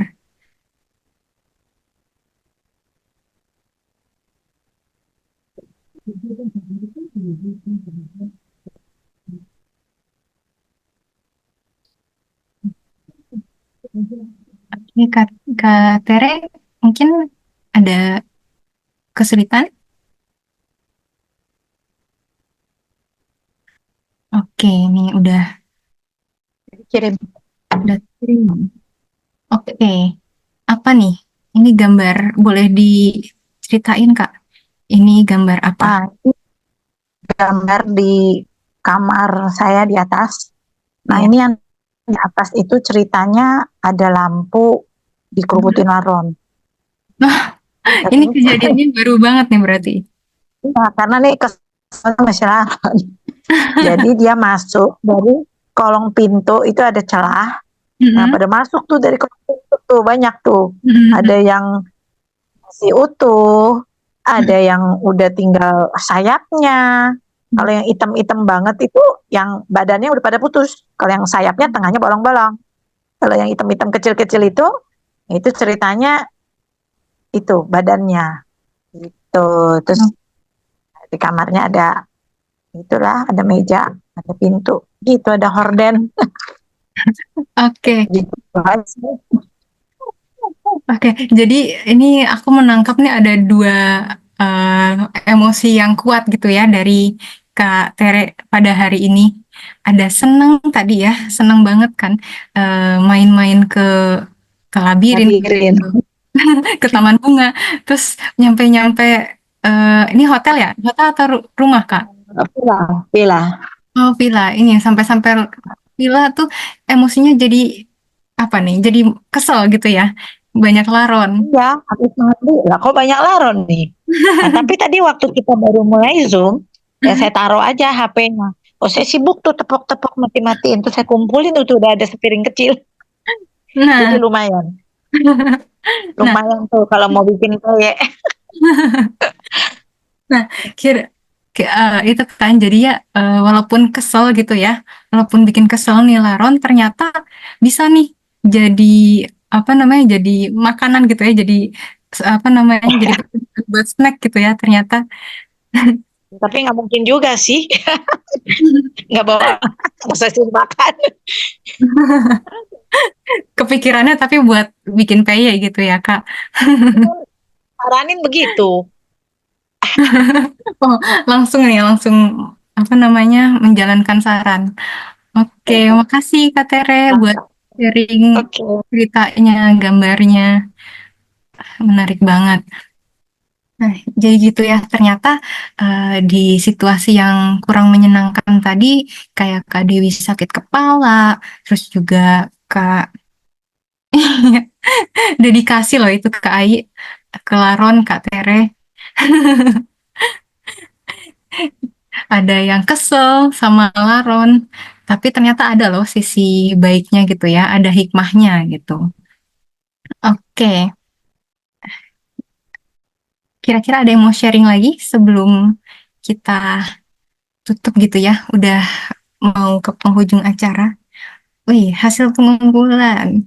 Ini Kak Tere mungkin ada kesulitan? Oke, ini Kirim. udah kirim. Oke, apa nih? Ini gambar boleh diceritain Kak? Ini gambar apa? Nah, ini gambar di kamar saya di atas. Nah, Ya. ini yang di atas itu ceritanya ada lampu dikerubutin laron. Nah, ini Terus, kejadiannya baru banget nih berarti. ya, karena nih kesannya masih laron. Jadi dia masuk dari kolong pintu itu ada celah. Nah, Mm-mm, pada masuk tuh dari kolong pintu tuh banyak tuh. mm-mm, Ada yang masih utuh, ada yang udah tinggal sayapnya. Kalau yang hitam-hitam banget itu yang badannya udah pada putus. Kalau yang sayapnya tengahnya bolong-bolong. Kalau yang hitam-hitam kecil-kecil itu ceritanya itu badannya. Gitu. Terus di kamarnya ada itulah, ada meja, ada pintu. Gitu, ada horden. Oke, Gitu aja. oke. Jadi ini aku menangkap nih ada dua eh, emosi yang kuat gitu ya dari Kak Tere pada hari ini. Ada seneng tadi ya, seneng banget kan main-main ke labirin, Labirin. ke taman bunga, terus nyampe-nyampe ini hotel ya, hotel atau rumah Kak? Villa, villa. Oh villa, ini sampai-sampai villa tuh emosinya jadi apa nih? Jadi kesel gitu ya, banyak laron. Iya, habis mandi. Lah, kok banyak laron nih? Nah, tapi tadi waktu kita baru mulai Zoom, ya saya taruh aja HP-nya. Oh, saya sibuk tuh tepok-tepok mati-matiin. Terus saya kumpulin tuh udah ada sepiring kecil. Jadi Nah, lumayan. nah, Lumayan tuh kalau mau bikin kayak. nah, kira itu kan jadi ya walaupun kesel gitu ya, walaupun bikin kesel nih laron, ternyata bisa nih jadi apa namanya, jadi makanan gitu ya, jadi apa namanya, jadi buat snack gitu ya ternyata. Tapi nggak mungkin juga sih. Nggak bawa saya suruh makan. Kepikirannya tapi buat bikin peye gitu ya Kak. Saranin begitu. Oh, langsung nih, langsung apa namanya, menjalankan saran. Oke, makasih Kak Tere buat sharing Oke. ceritanya, gambarnya. Menarik banget. Nah, jadi gitu ya. Ternyata di situasi yang kurang menyenangkan tadi, kayak Kak Dewi sakit kepala, terus juga Kak dedikasi loh itu Kak Ai, ke Laron, Kak Tere. Ada yang kesel sama Laron, tapi ternyata ada loh sisi baiknya gitu ya, ada hikmahnya gitu. Oke, kira-kira ada yang mau sharing lagi sebelum kita tutup gitu ya? Udah mau ke penghujung acara. Wih, hasil pengumpulan.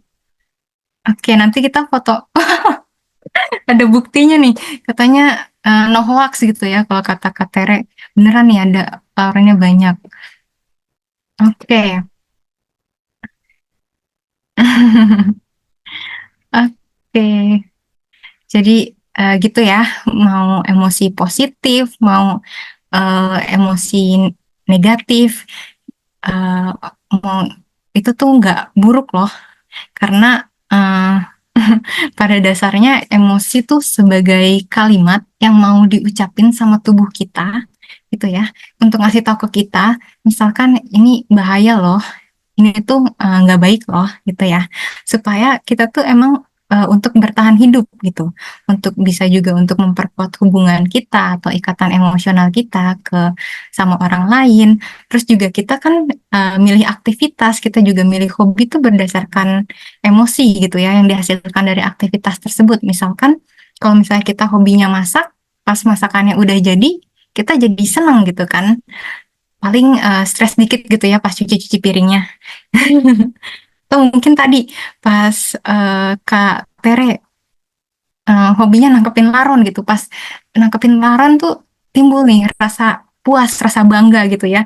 Oke, nanti kita foto. Ada buktinya nih. Katanya no hoax gitu ya kalau kata Kak Tere. Beneran nih ada laporannya banyak. Oke. Oke. Jadi gitu ya. Mau emosi positif, mau emosi negatif, eh, mau itu tuh nggak buruk loh. Karena pada dasarnya emosi tuh sebagai kalimat yang mau diucapin sama tubuh kita gitu ya, untuk ngasih tahu ke kita, misalkan ini bahaya loh, ini tuh nggak baik loh gitu ya, supaya kita tuh emang untuk bertahan hidup gitu, untuk bisa juga untuk memperkuat hubungan kita atau ikatan emosional kita ke sama orang lain. Terus juga kita kan milih aktivitas, kita juga milih hobi itu berdasarkan emosi gitu ya yang dihasilkan dari aktivitas tersebut. Misalkan kalau misalnya kita hobinya masak, pas masakannya udah jadi, kita jadi senang gitu kan. Paling stres dikit gitu ya pas cuci-cuci piringnya. Atau mungkin tadi pas Kak Tere hobinya nangkepin laron gitu. Pas nangkepin laron tuh timbul nih rasa puas, rasa bangga gitu ya.